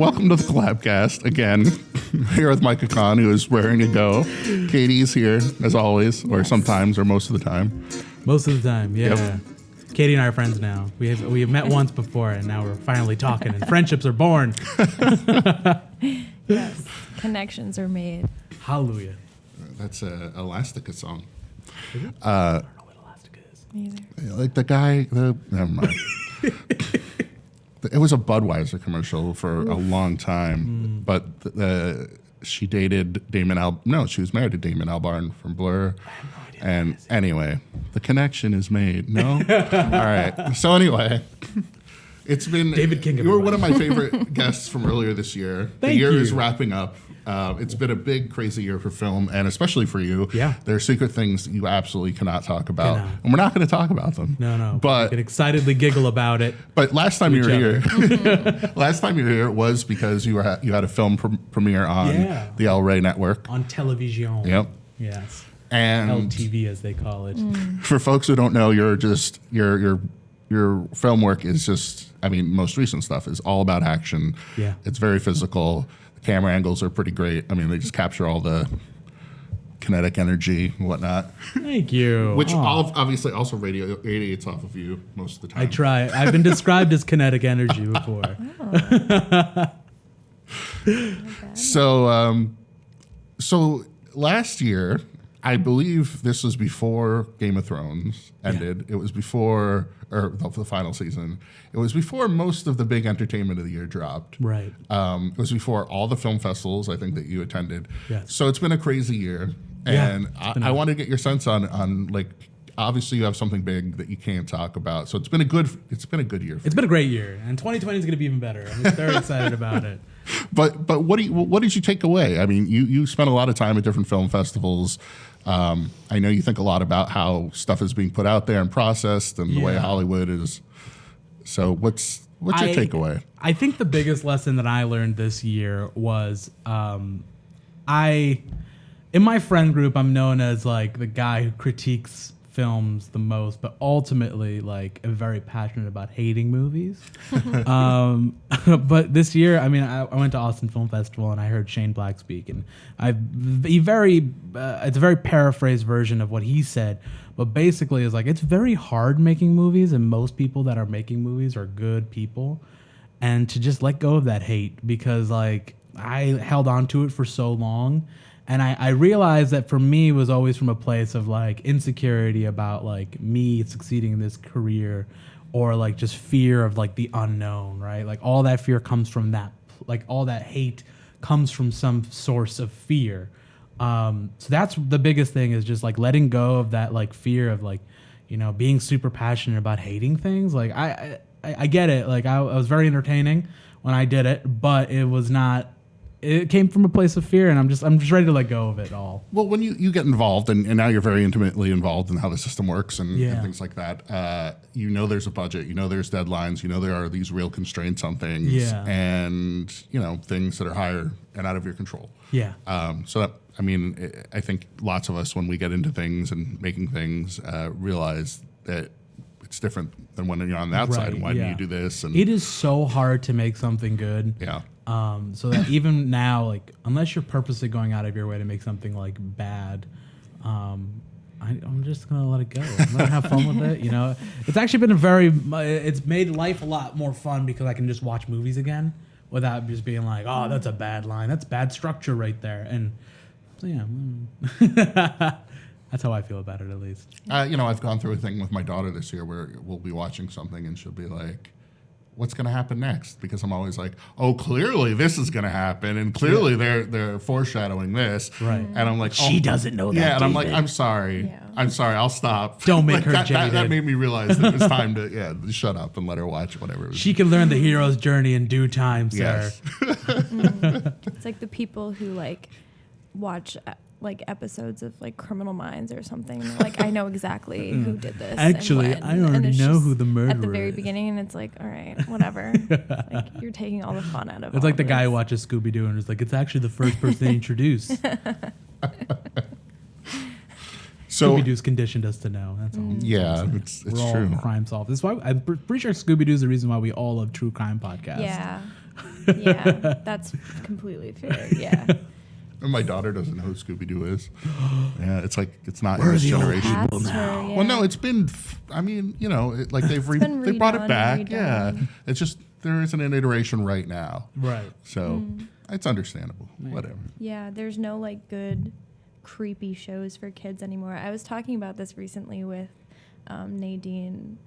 welcome to the CollabCast again. Here with Micah Khan, who is raring to go. Katie's here, as always, or sometimes, or most of the time. Most of the time, yeah. Yep. Katie and I are friends now. We have met once before, and now we're finally talking, and friendships are born. Yes, connections are made. Hallelujah. That's a Elastica song. Is it? I don't know what Elastica is. Me either. Like the guy, never mind. It was a Budweiser commercial for a long time, but she dated she was married to Damon Albarn from Blur. I have no idea. And anyway, the connection is made. No? All right. So anyway, it's been... David King. You were one of my favorite guests from earlier this year. Thank the year you. is wrapping up. It's been a big, crazy year for film, and especially for you. Yeah. There are secret things that you absolutely cannot talk about, Cannot. and we're not going to talk about them. No. But we can excitedly giggle about it. But last time you were each here, was because you had a film premiere on the El Rey network. On television. Yep. Yes. And LTV, as they call it. for folks who don't know, your film work is just, most recent stuff is all about action. Yeah. It's very physical. The camera angles are pretty great. They just capture all the kinetic energy and whatnot. Thank you. Which obviously also radiates off of you most of the time. I try. I've been described as kinetic energy before. So last year, I believe this was before Game of Thrones ended. Yeah. It was before, or the final season. It was before most of the big entertainment of the year dropped. Right. It was before all the film festivals, I think, that you attended. Yes. So it's been a crazy year. And I want to get your sense on obviously you have something big that you can't talk about. So it's been a good year. It's been a great year. And 2020 is going to be even better. I'm very excited about it. But what did you take away? You spent a lot of time at different film festivals. I know you think a lot about how stuff is being put out there and processed, and the way Hollywood is. So what's your takeaway? I think the biggest lesson that I learned this year was in my friend group, I'm known as the guy who critiques films the most, but ultimately am very passionate about hating movies. But this year, I went to Austin Film Festival and I heard Shane Black speak, and it's a very paraphrased version of what he said, but basically is it's very hard making movies, and most people that are making movies are good people, and to just let go of that hate, because I held on to it for so long. And I realized that for me it was always from a place of insecurity about me succeeding in this career, or just fear of the unknown, right? All that fear comes from that, all that hate comes from some source of fear. So that's the biggest thing, is just letting go of that fear of being super passionate about hating things. I get it. I was very entertaining when I did it, but it was not. It came from a place of fear, and I'm just ready to let go of it all. Well, when you get involved, and now you're very intimately involved in how the system works and things like that, there's a budget, there's deadlines, there are these real constraints on things, and things that are higher and out of your control. Yeah. So that, I think lots of us, when we get into things and making things, realize that it's different than when you're on the outside. Why do you do this? And it is so hard to make something good. Yeah. So that even now, unless you're purposely going out of your way to make something bad, I'm just gonna let it go. I'm gonna have fun with it. It's actually been it's made life a lot more fun, because I can just watch movies again without just being oh, that's a bad line, that's bad structure right there. And so that's how I feel about it, at least. I've gone through a thing with my daughter this year where we'll be watching something and she'll be like, what's going to happen next? Because I'm always oh, clearly this is going to happen, and clearly they're foreshadowing this. Right. And I'm she doesn't know that. Yeah, and David. I'm sorry. Yeah. I'm sorry, I'll stop. Don't make her jaded. That made me realize that it was time to shut up and let her watch whatever. She can learn the hero's journey in due time, sir. Yes. It's the people who watch episodes of Criminal Minds or something. I know exactly who did this. Actually, I already know who the murderer is. At the very beginning, and it's all right, whatever. You're taking all the fun out of it. It's the guy who watches Scooby-Doo and is it's actually the first person they introduced. So Scooby-Doo's conditioned us to know. That's all. Yeah, it's We're true. All crime solvers. That's why I'm pretty sure Scooby-Doo's the reason why we all love true crime podcasts. Yeah. Yeah, that's completely fair. Yeah. And my daughter doesn't know who Scooby-Doo is. Yeah, it's like, it's not in We're this the old generation. people Past now. her, yeah. Well, no, it's been, I mean, you know, like they brought been it redone back. and Yeah. redone. It's just, there isn't an iteration right now. Right. So it's understandable. Whatever. Yeah, there's no like good creepy shows for kids anymore. I was talking about this recently with Nadine,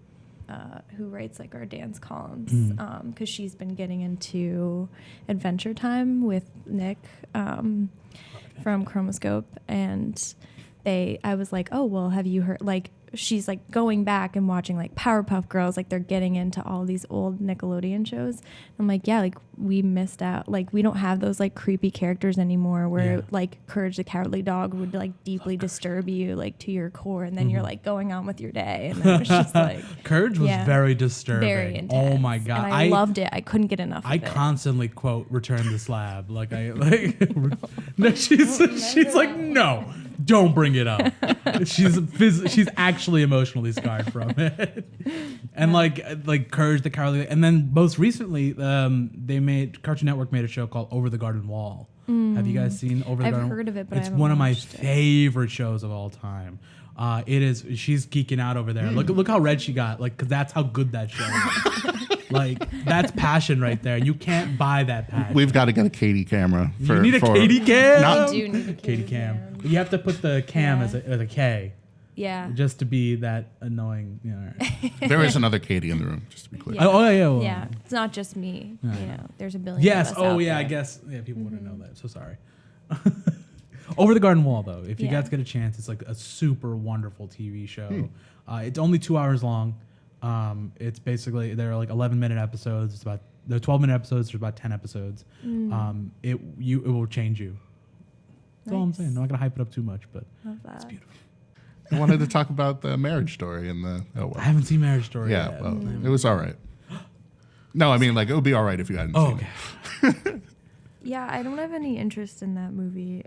who writes like our dance columns, because she's been getting into Adventure Time with Nick from Chromoscope, and I was like, oh well, have you heard, like, she's like going back and watching like Powerpuff Girls, like they're getting into all these old Nickelodeon shows. I'm like, yeah, like we missed out, like we don't have those like creepy characters anymore where like Courage the Cowardly Dog would like deeply disturb you like to your core, and then you're like going on with your day, and then it was just like Courage was very disturbing. very intense. Oh my god, and I loved it. I couldn't get enough I of it. constantly quote Return the Slab. Like I like no, she's like, no, don't bring it up. She's actually emotionally scarred from it. And like Courage the Cowardly, and then most recently Cartoon Network made a show called Over the Garden Wall. Have you guys seen Over the I've Garden? heard of it, but I it's haven't one of my watched it. favorite shows of all time. It is. She's geeking out over there. Look how red she got. Like, cause that's how good that show is. Like, that's passion right there. You can't buy that passion. We've got to get a Katie camera. You need a Katie cam. Not- You do need a Katie cam. You have to put the cam as a K, Yeah. just to be that annoying. You know. There is another Katie in the room, just to be clear. Yeah. Oh yeah. Well, Yeah, it's not just me. Yeah. You know, there's a billion. Yes. Of us Oh out yeah. I there. guess people wouldn't know that. So sorry. Over the Garden Wall, though, if you Yeah. guys get a chance, it's like a super wonderful TV show. It's only 2 hours long. It's basically, they're like 11-minute episodes. They're 12-minute episodes. There's about 10 episodes. It will change you. That's all I'm Nice. saying. I'm not gonna hype it up too much, but Love that. it's beautiful. I wanted to talk about the Marriage Story and the. Oh I well. haven't seen Marriage Story Yeah, yet. well, it was all right. No, I mean, like, it would be all right if you hadn't Oh, seen okay. it. Yeah, I don't have any interest in that movie.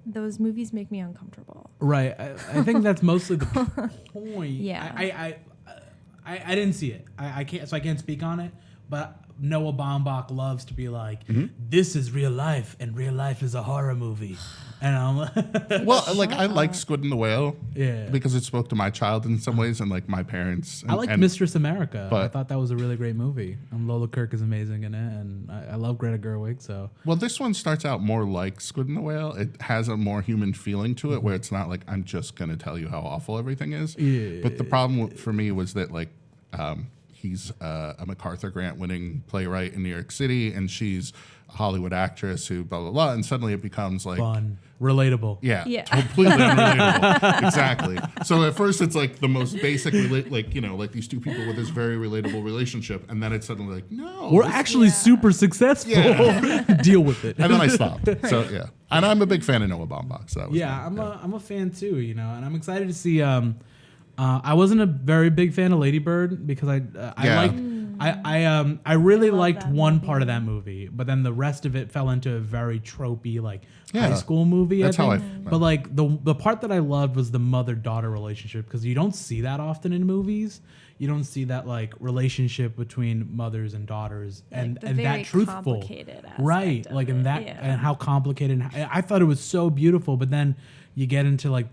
Those movies make me uncomfortable. Right. I think that's mostly the point. Yeah. I didn't see it. I can't speak on it. But Noah Baumbach loves to be like, this is real life, and real life is a horror movie. And I'm like, Well, like, I like Squid and the Whale. Yeah. Because it spoke to my child in some ways and, like, my parents. And, I like and- Mistress America. I but- thought that was a really great movie. And Lola Kirk is amazing in it, and I love Greta Gerwig. So Well, this one starts out more like Squid and the Whale. It has a more human feeling to it, where it's not like, I'm just going to tell you how awful everything is. Yeah. But the problem for me was that, like, he's a MacArthur Grant winning playwright in New York City, and she's a Hollywood actress who blah, blah, blah. And suddenly it becomes like, fun, relatable. yeah, Yeah. completely unrelatable. Exactly. So at first it's like the most basic, like, you know, like these two people with this very relatable relationship. And then it's suddenly like, no. We're this- actually Yeah. super successful. Yeah. Deal with it. And then I stopped. So, yeah. And I'm a big fan of Noah Baumbach. So that was Yeah, fun. I'm a fan too, you know, and I'm excited to see. I wasn't a very big fan of Lady Bird because I Yeah. liked. I really love liked that one movie. part of that movie, but then the rest of it fell into a very tropey like Yeah. high school movie. That's I how think. I- But like the part that I loved was the mother-daughter relationship, because you don't see that often in movies. You don't see that like relationship between mothers and daughters, and the and very that truthful, complicated aspect right? of Like in it, that yeah. and how complicated. And I thought it was so beautiful, but then you get into like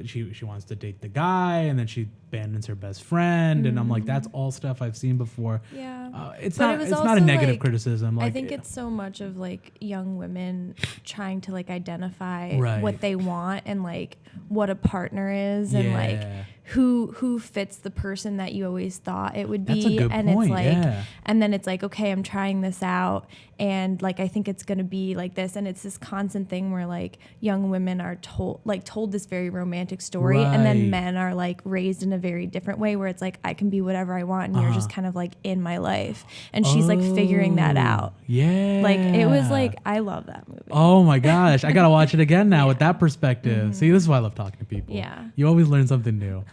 she wants to date the guy, and then she abandons her best friend, and I'm like, that's all stuff I've seen before. Yeah. It's But not it was it's not a also, negative like, criticism. Like I think it's so much of like young women trying to like identify Right. what they want and like what a partner is and like Yeah. who fits the person that you always thought it would be. That's a good and point, it's like yeah. and then it's like, okay, I'm trying this out and like I think it's gonna be like this, and it's this constant thing where like young women are told this very romantic story, and Right. then men are like raised in a very different way where it's like I can be whatever I want and you're just kind of like in my life, and she's like figuring that out. Yeah. Like it was like I love that movie. Oh my gosh, I gotta watch it again now with that perspective. See, this is why I love talking to people. Yeah. You always learn something new.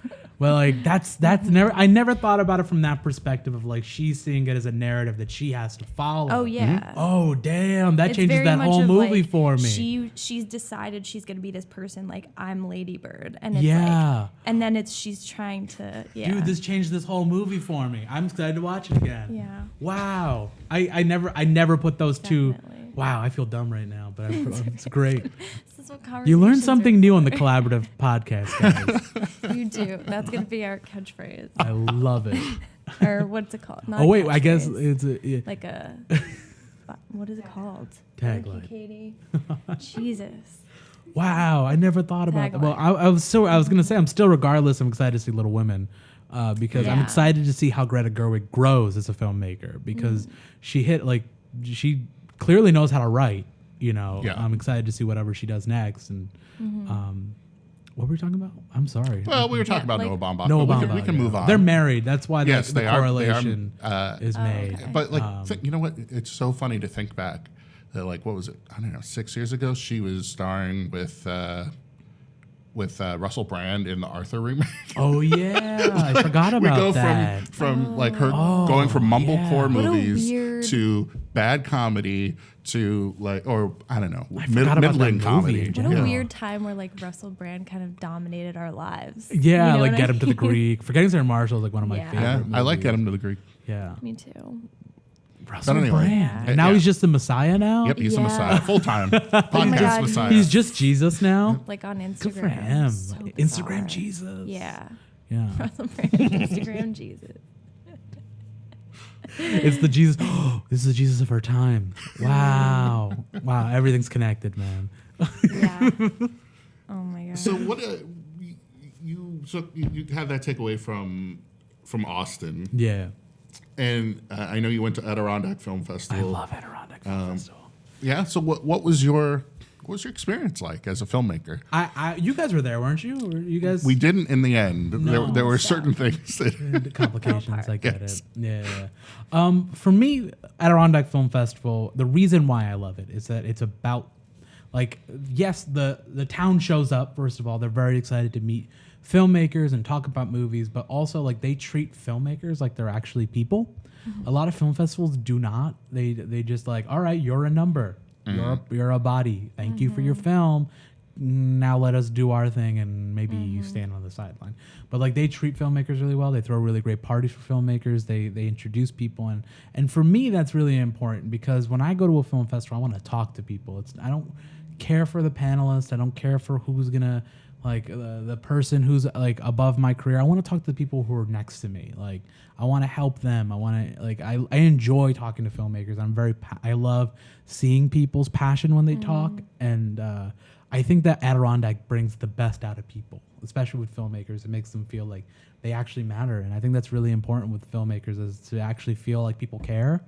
But like that's never. I never thought about it from that perspective of like she's seeing it as a narrative that she has to follow. Oh yeah. Oh damn, that It's changes very that much whole of, movie like, for me. She's decided she's gonna be this person, like I'm Lady Bird, and it's Yeah. like, and then she's trying to Dude, this changed this whole movie for me. I'm excited to watch it again. Yeah. Wow. I never put those two. Definitely. Wow, I feel dumb right now, but it's great. This is what You learn conversations something are new on the for. collaborative podcast, guys. You do. That's gonna be our catchphrase, I love it. or what's it called? Not Oh a wait, I guess catchphrase. it's a yeah. Like a what is it called? Tagline. Thank you, Katie. Jesus. Wow, I never thought about that. Well, Tagline. I was gonna say I'm still regardless. I'm excited to see Little Women because I'm Yeah. excited to see how Greta Gerwig grows as a filmmaker because she clearly knows how to write. You know, Yeah. I'm excited to see whatever she does next. And what were we talking about? I'm sorry. Well, we were talking about like- Noah Baumbach. Noah but Baumbach. we can move on. They're married. That's why Yes, the they are. correlation is made. okay. But like, you know what? It's so funny to think back. That like, what was it? I don't know. 6 years ago, she was starring with Russell Brand in the Arthur remake. Oh yeah, I forgot We about go that. from like her going from mumblecore yeah. What a movies weird- to bad comedy to like, or I don't know, forgot about middling that movie comedy. in What general. a Yeah. weird time where like Russell Brand kind of dominated our lives. Yeah, You know like what Get I Him to the mean? Greek. Forgetting Sarah Marshall is like one of my Yeah. favorite. Yeah, I like movies. Get Him to the Greek. Yeah, Me too. Russell anyway. Brand. Yeah. And now Yeah. he's just the Messiah now. Yep, he's the Yeah. Messiah, full time podcast God, Messiah. He's just Jesus now. Like on Instagram. Good for him. So Instagram bizarre. Jesus. Yeah. Yeah. Russell Brand, Instagram Jesus. It's the Jesus. This is the Jesus of our time. Wow. Wow. Everything's connected, man. Yeah. Oh my god. So what you had that takeaway from Austin, Yeah. and I know you went to Adirondack Film I Festival. love Adirondack Film Festival. Yeah. So what was your experience like as a filmmaker? You guys were there, weren't you? Were you guys? We didn't in the end. No. There were certain things that The complications. I get Yes. it. Yeah. For me, Adirondack Film Festival, the reason why I love it is that it's about, like, yes, the town shows up. First of all, they're very excited to meet filmmakers and talk about movies, but also like they treat filmmakers like they're actually people. A lot of film festivals do not. They just like, all right, you're a number. You're a body. Thank you for your film. Now let us do our thing, and maybe you stand on the sideline. But like they treat filmmakers really well. They throw really great parties for filmmakers. They introduce people, and for me that's really important because when I go to a film festival, I want to talk to people. I don't care for the panelists. I don't care for who's gonna like the person who's like above my career. I want to talk to the people who are next to me. Like I want to help them. I want to like I enjoy talking to filmmakers. I love seeing people's passion when they talk, and I think that Adirondack brings the best out of people, especially with filmmakers. It makes them feel like they actually matter, and I think that's really important with filmmakers is to actually feel like people care.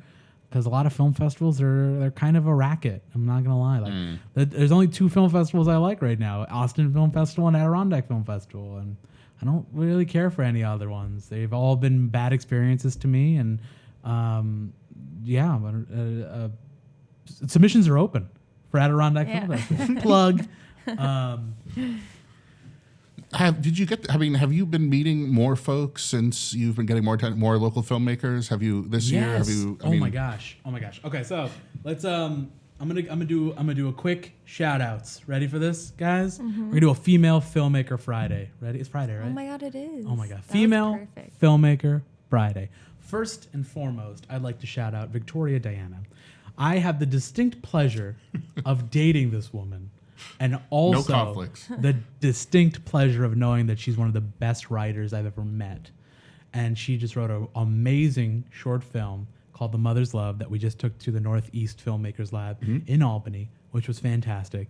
Because a lot of film festivals they're kind of a racket. I'm not gonna lie. Like there's only 2 film festivals I like right now: Austin Film Festival and Adirondack Film Festival, and I don't really care for any other ones. They've all been bad experiences to me, and submissions are open for Adirondack Film Festival. Plug. have you been meeting more folks since you've been getting more local filmmakers? Have you this year? Have you? Oh my gosh. Okay, so let's I'm gonna do a quick shout outs. Ready for this, guys? We're gonna do a female filmmaker Friday. Ready? It's Friday, right? Oh my god, it is. Oh my god. That was Female perfect. filmmaker Friday. First and foremost, I'd like to shout out Victoria Diana. I have the distinct pleasure of dating this woman, and also conflicts. the distinct pleasure of knowing that she's one of the best writers I've ever met. And she just wrote an amazing short film called The Mother's Love that we just took to the Northeast Filmmakers Lab in Albany, which was fantastic.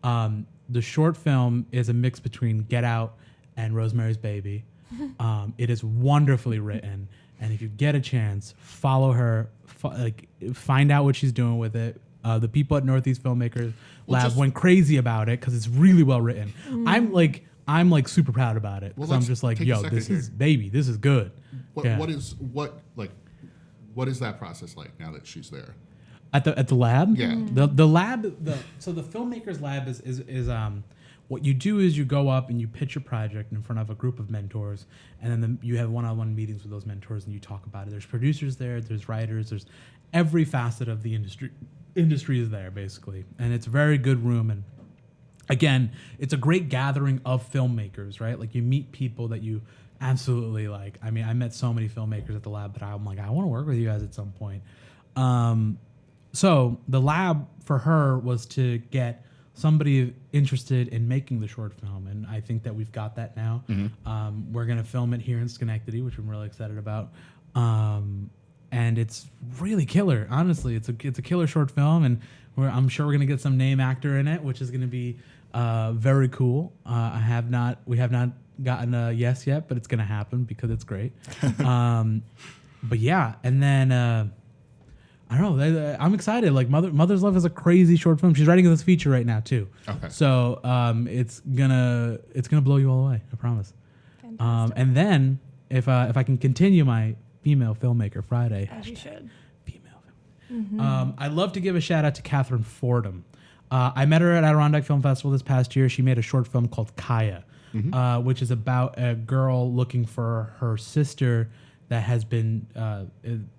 The short film is a mix between Get Out and Rosemary's Baby. It is wonderfully written, and if you get a chance, follow her. Find out what she's doing with it. The people at Northeast Filmmakers Lab went crazy about it because it's really well written. I'm like super proud about it because I'm just like, yo, this is good. What is that process like now that she's there? At the lab? Yeah. The lab, so the Filmmakers Lab is what you do is you go up and you pitch your project in front of a group of mentors, and then you have one-on-one meetings with those mentors and you talk about it. There's producers there, there's writers, there's every facet of the industry is there basically, and it's a very good room. And again, it's a great gathering of filmmakers, right? Like you meet people that you absolutely like. I mean, I met so many filmmakers at the lab that I'm like, I want to work with you guys at some point. So the lab for her was to get somebody interested in making the short film, and I think that we've got that now. We're going to film it here in Schenectady, which I'm really excited about. And it's really killer. Honestly, it's a killer short film, and I'm sure we're going to get some name actor in it, which is going to be very cool. We have not gotten a yes yet, but it's going to happen because it's great. But yeah, and then I don't know. I'm excited. Like Mother's Love is a crazy short film. She's writing this feature right now too. Okay. So it's gonna blow you all away. I promise. Fantastic. And then if I can continue my female filmmaker Friday. As you should. Female. I'd love to give a shout out to Catherine Fordham. I met her at Adirondack Film Festival this past year. She made a short film called Kaya, which is about a girl looking for her sister that has been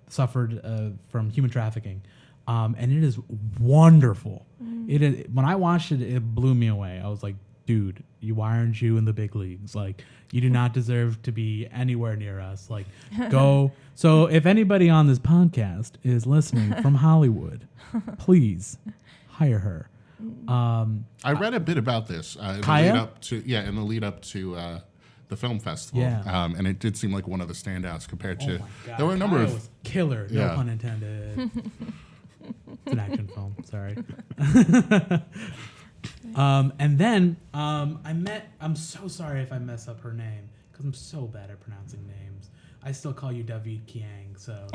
suffered from human trafficking, and it is wonderful. It is. When I watched it, it blew me away. I was like, dude, why aren't you in the big leagues? Like, you do not deserve to be anywhere near us. Like, go. So if anybody on this podcast is listening from Hollywood, please hire her. I read a bit about this in the lead up to the film festival, and it did seem like one of the standouts compared to. There were a number of killer, no pun intended. It's an action film. Sorry. And then I'm so sorry if I mess up her name because I'm so bad at pronouncing names. I still call you David Kiang, so.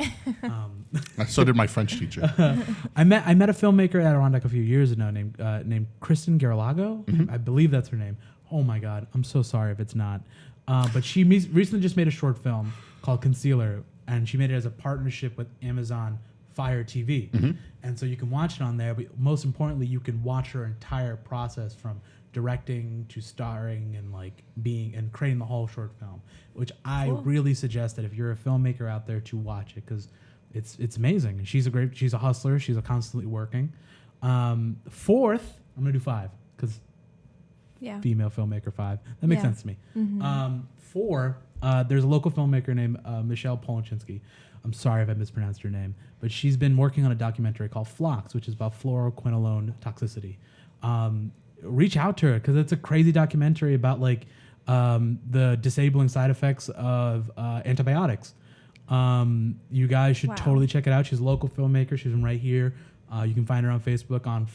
So did my French teacher. I met a filmmaker at Adirondack a few years ago named Kristen Garlago. I believe that's her name. Oh my God, I'm so sorry if it's not. But she recently just made a short film called Concealer, and she made it as a partnership with Amazon Fire TV. And so you can watch it on there, but most importantly, you can watch her entire process from directing to starring and like being and creating the whole short film, which I really suggest that if you're a filmmaker out there to watch it, because it's amazing. She's a hustler. She's constantly working. Fourth, I'm gonna do 5 because female filmmaker 5. That makes sense to me. 4, there's a local filmmaker named Michelle Polaczynski. I'm sorry if I mispronounced her name, but she's been working on a documentary called Phlox, which is about fluoroquinolone toxicity. Reach out to her because it's a crazy documentary about like the disabling side effects of antibiotics. You guys should totally check it out. She's a local filmmaker. She's from right here. You can find her on Facebook on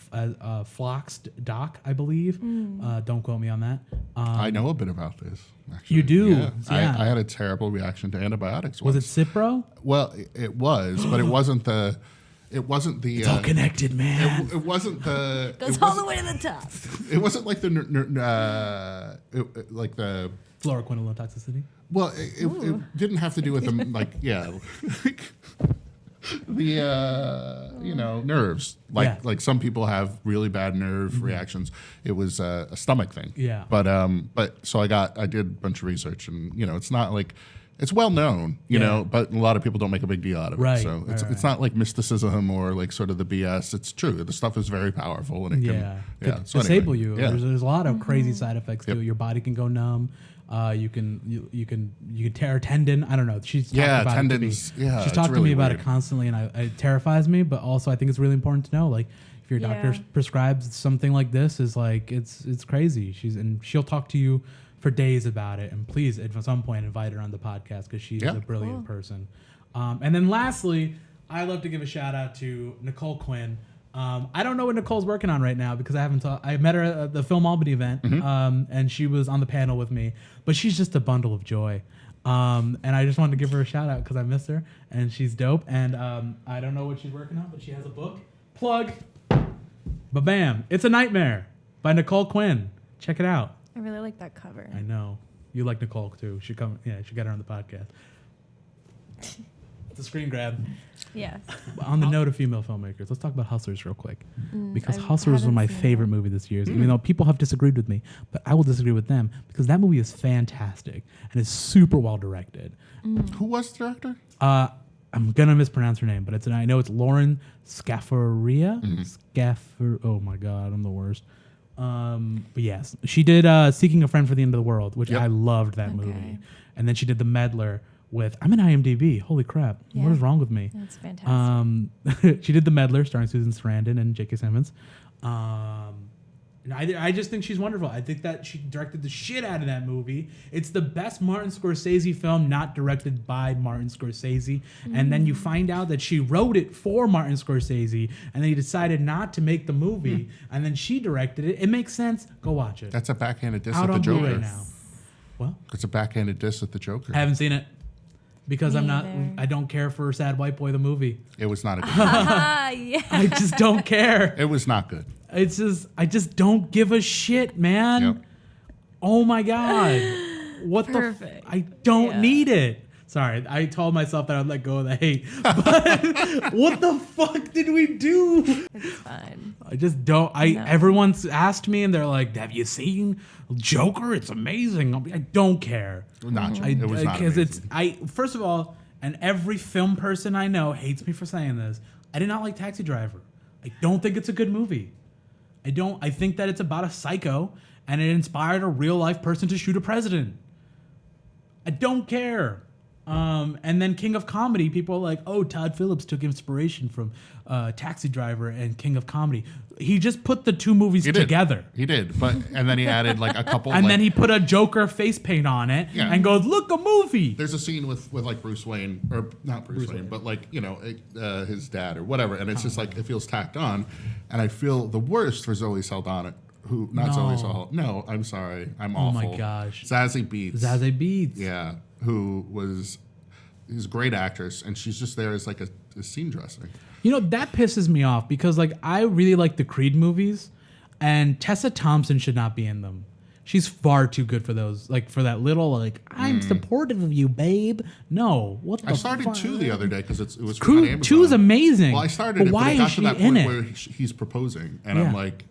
Phlox Doc, I believe. Don't quote me on that. I know a bit about this. Actually. You do? Yeah. I had a terrible reaction to antibiotics once. Was it Cipro? Well, it was, but it wasn't the. It's all connected, man. It wasn't the. Goes all the way to the top. It wasn't like the like the fluoroquinolone toxicity. Well, it didn't have to do with them, like the nerves. Like some people have really bad nerve reactions. It was a stomach thing. Yeah. But so I did a bunch of research, and it's not like. It's well known, you know, but a lot of people don't make a big deal out of it. So it's not like mysticism or like sort of the BS. It's true. The stuff is very powerful, and it can disable you. Yeah. There's a lot of crazy side effects to it. Your body can go numb. You can tear a tendon. I don't know. She's talked about tendons. She's talked to me about it constantly, and it terrifies me. But also, I think it's really important to know, like, if your doctor prescribes something like this, is like it's crazy. She'll talk to you for days about it, and please at some point invite her on the podcast because she's a brilliant person. And then lastly, I love to give a shout out to Nicole Quinn. I don't know what Nicole's working on right now because I met her at the Film Albany event, and she was on the panel with me, but she's just a bundle of joy. And I just wanted to give her a shout out because I miss her and she's dope. And I don't know what she's working on, but she has a book. Plug. Ba-bam. It's a Nightmare by Nicole Quinn. Check it out. I really like that cover. I know. You like Nicole too. Should get her on the podcast. It's a screen grab. Yeah. On the note of female filmmakers, let's talk about Hustlers real quick. Because I Hustlers was haven't my seen favorite movie this year. Even though people have disagreed with me, but I will disagree with them because that movie is fantastic and is super well directed. Who was the director? I'm gonna mispronounce her name, but I know it's Lauren Scaffaria. Oh my god, I'm the worst. But yes, she did Seeking a Friend for the End of the World, which Yep. I loved that movie. And then she did The Meddler with, I'm in IMDb. Holy crap. Yeah. What is wrong with me? That's fantastic. She did The Meddler starring Susan Sarandon and J.K. Simmons. And I just think she's wonderful. I think that she directed the shit out of that movie. It's the best Martin Scorsese film not directed by Martin Scorsese. And then you find out that she wrote it for Martin Scorsese, and then he decided not to make the movie, and then she directed it. It makes sense. Go watch it. That's a backhanded diss Out at the on Blu-ray Joker. now. Well, It's a backhanded diss at the Joker. I haven't seen it because Me I'm not. either. I don't care for Sad White Boy the movie. It was not a good Yeah. I just don't care. It was not good. It's just I just don't give a shit, man. Yep. Oh my god. What Perfect. I don't Yeah. need it. Sorry, I told myself that I'd let go of the hate. But what the fuck did we do? It's fine. I just don't. No. Everyone's asked me and they're like, "Have you seen Joker? It's amazing." I don't care. Not true. It was not Because it's amazing. first of all, and every film person I know hates me for saying this. I did not like Taxi Driver. I don't think it's a good movie. I think that it's about a psycho and it inspired a real life person to shoot a president. I don't care. And then King of Comedy, people are like, oh, Todd Phillips took inspiration from Taxi Driver and King of Comedy. He just put the two movies He did. together. He did, and then he added like a couple. And like, then he put a Joker face paint on it Yeah. and goes, look, a movie. There's a scene with like Bruce Wayne, or not Bruce Wayne, but like his dad or whatever, and it's just like it feels tacked on, and I feel the worst for Zoe Saldana. Who not No. Zoe Saldana? No, I'm sorry, I'm Oh awful. my gosh. Zazie Beetz. Zazie Beetz. Yeah, who was. She's a great actress, and she's just there as like a scene dressing. You know, that pisses me off because like I really like the Creed movies and Tessa Thompson should not be in them. She's far too good for those. Like for that little like I'm supportive of you, babe. No, what the I started fuck? 2 the other day because it was on Creed Amazon. 2 is amazing. Well, I started but it, why but it got is to she that in point it? where he's proposing, and Yeah. I'm like,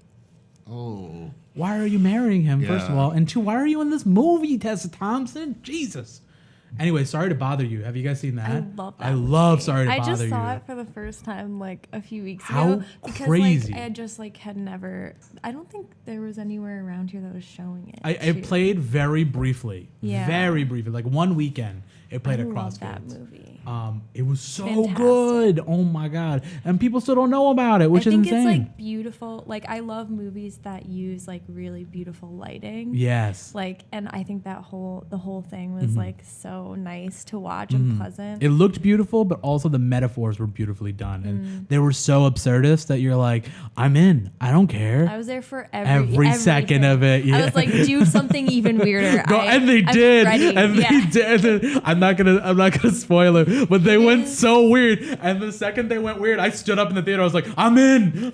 oh. Why are you marrying him, first of Yeah. all? And two, why are you in this movie, Tessa Thompson? Jesus. Anyway, Sorry to Bother You. Have you guys seen that? I love that. I love movie. Sorry to I Bother just You. saw it for the first time like a few weeks How ago because crazy. like I just like had never. I don't think there was anywhere around here that was showing it. I too. played very briefly. Yeah. Very briefly. Like one weekend, it played I at love that Crossroads. movie. It was so Fantastic. good. Oh my god! And people still don't know about it, which I is think insane. it's like beautiful. Like I love movies that use like really beautiful lighting. Yes. Like, and I think the whole thing was like so nice to watch and pleasant. It looked beautiful, but also the metaphors were beautifully done, and they were so absurdist that you're like, I'm in. I don't care. I was there for Every second of it, yeah. I was like, do something even weirder. Go, and they I'm did, ready. and Yeah. they did. I'm not gonna spoil it, but they went so weird. And the second they went weird, I stood up in the theater. I was like, I'm in.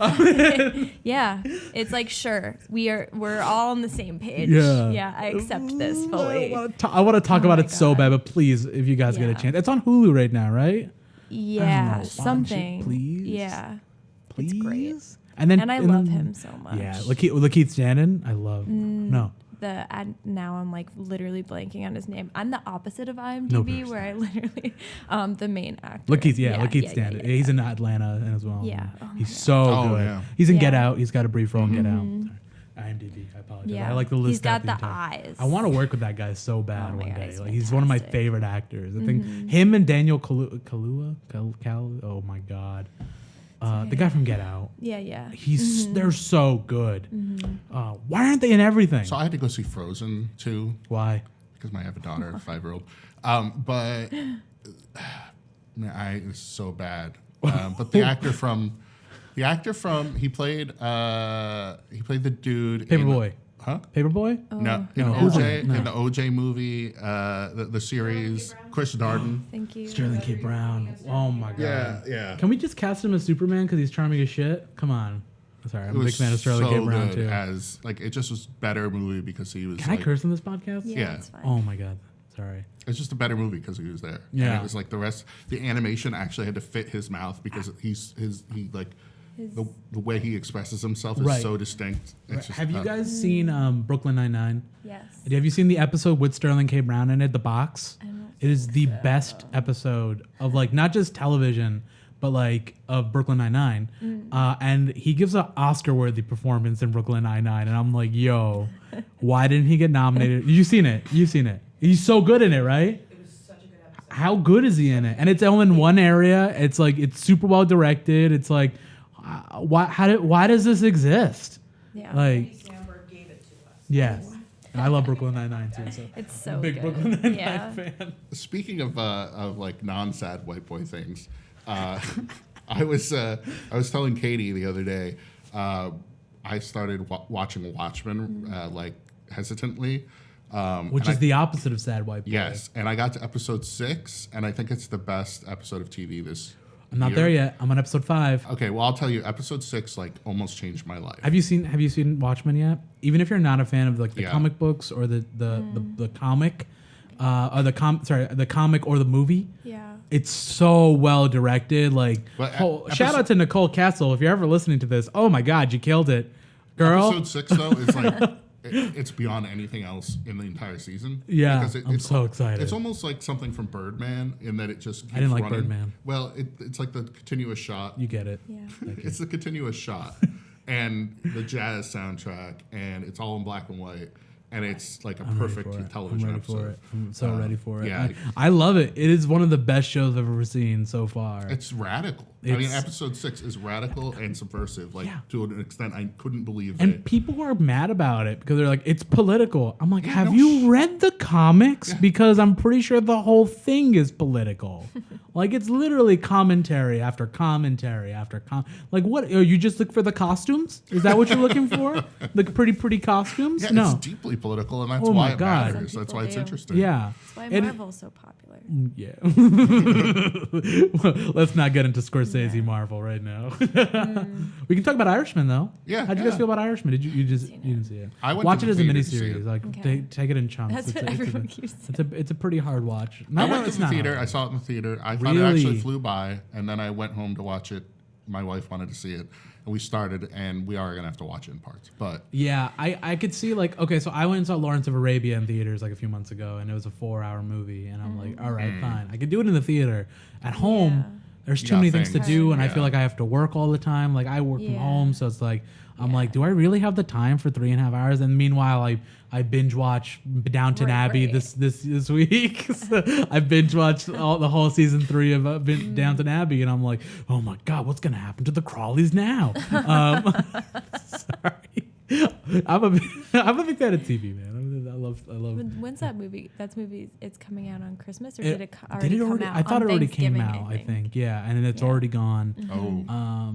Yeah, it's like sure we're all on the same page. Yeah. Yeah, I accept this fully. I want to talk about my it so God. bad, but please, if you guys get a Yeah. chance, it's on Hulu right now, right? Yeah, watch it, something. please? Yeah, Please. it's great. And then And I then- love him so much. Yeah, Lakeith Stanton, I love. No. Now I'm like literally blanking on his name. I'm the opposite of IMDb, No, where I literally the main actor. Lakeith Stanton. Yeah. He's in Atlanta as well. Yeah. Oh my He's God. so Oh, good. yeah. He's in Get Yeah. Out. He's got a brief role in Get Out. IMDb. I apologize. Yeah. I like the list. He's got out the entire- eyes. I want to work with that guy so bad Oh my one God, day. he's Like, he's one of my fantastic. favorite actors. I think him and Daniel Kaluuya. Oh my God. The guy from Get Out. Yeah. They're so good. Why aren't they in everything? So I had to go see Frozen 2 Why? because I have a daughter, a 5-year-old. But man, it's so bad. But the actor from he played the dude Paperboy. Huh? Paperboy? No, No, who's OJ, in it? No. in the OJ movie, the series, Chris Darden. Thank you. Sterling K. Brown. Oh my God. Yeah. Can we just cast him as Superman because he's charming as shit? Come on. Sorry, I'm It a big was fan of Sterling so K. Brown good too. as like it just was better movie because he was. Can like, I curse on this podcast? Yeah, Yeah. it's fine. Oh my God. Sorry. It's just a better movie because he was there. Yeah. And it was like the rest. The animation actually had to fit his mouth because the way he expresses himself is Right. so distinct. It's just, Have you guys seen Brooklyn Nine-Nine? Yes. Have you seen the episode with Sterling K. Brown in it, The Box? I don't It is the best episode of like not just television, but like of Brooklyn Nine-Nine. And he gives an Oscar-worthy performance in Brooklyn Nine-Nine, and I'm like, yo, why didn't he get nominated? You've seen it. He's so good in it, right? It was such a good episode. How good is he in it? And it's all in one area. It's like it's super well directed. It's like, why does this exist? Yeah. Like, Andy Samberg gave it to us. yes. And I love Brooklyn Nine-Nine too. So It's so I'm a big good. Brooklyn Nine-Nine Yeah. fan. Speaking of like non-sad white boy things, I was telling Katie the other day, I started watching Watchmen like hesitantly. Which is the opposite of sad white boy. Yes, and I got to episode 6, and I think it's the best episode of TV this I'm not year. there yet. I'm on episode 5. Okay, well I'll tell you, episode 6 like almost changed my life. Have you seen Watchmen yet? Even if you're not a fan of like the Yeah. comic books or the comic, or the comic or the movie, Yeah. it's so well directed. Like, But shout out to Nicole Castle if you're ever listening to this. Oh my God, you killed it, girl. Episode 6 though is like it's beyond anything else in the entire season. Yeah, because I'm so excited. It's almost like something from Birdman in that it just keeps I didn't like running. Birdman. Well, it's like the continuous shot. You get it. Yeah. It's the continuous shot and the jazz soundtrack, and it's all in black and white, and it's like a perfect television I'm ready episode. for it. I'm so ready for it. Yeah. I love it. It is one of the best shows I've ever seen so far. It's radical. I mean, It's- episode 6 is radical and subversive, like Yeah. to an extent I couldn't believe And it. people are mad about it because they're like, it's political. I'm like, Yeah, have no you read the comics? Yeah. Because I'm pretty sure the whole thing is political. Like, it's literally commentary after commentary after like, what? Oh, you just look for the costumes? Is that what you're looking for? The pretty costumes? Yeah, No. it's deeply political, and that's Oh why my it God. matters. Some That's people why it's do. interesting. Yeah. That's why And- Marvel's so popular. Yeah. Let's not get into Scorsese Marvel right now. We can talk about Irishman though. Yeah, How'd you guys yeah. feel about Irishman? Did you just Seen you it. didn't see it? I went Watch to it the as a theater to see miniseries. it. Like Okay. take it in chunks. That's what everyone keeps saying. It's a pretty hard watch. I went to it's the not theater. hard. I saw it in the theater. I thought it Really? actually flew by, and then I went home to watch it. My wife wanted to see it, and we started, and we are gonna have to watch it in parts. But Yeah, I could see like, okay, so I went and saw Lawrence of Arabia in theaters like a few months ago, and it was a 4-hour movie, and I'm like, all right, fine, I could do it in the theater. At home, Yeah. there's You too got many things to things. do, and I Yeah. feel like I have to work all the time. Like I work from Yeah. home, so it's like I'm like, do I really have the time for 3.5 hours? And meanwhile, I binge watch Downton Right, Abbey right. this week. So I binge watched the whole season 3 of Downton Abbey, and I'm like, oh my God, what's gonna happen to the Crawleys now? Sorry, I'm a big fan of TV, man. I love. When's that movie? It's coming out on Christmas, or It- did it already come out? I thought it on already came Thanksgiving, out. I think, yeah, and then it's Yeah. already gone.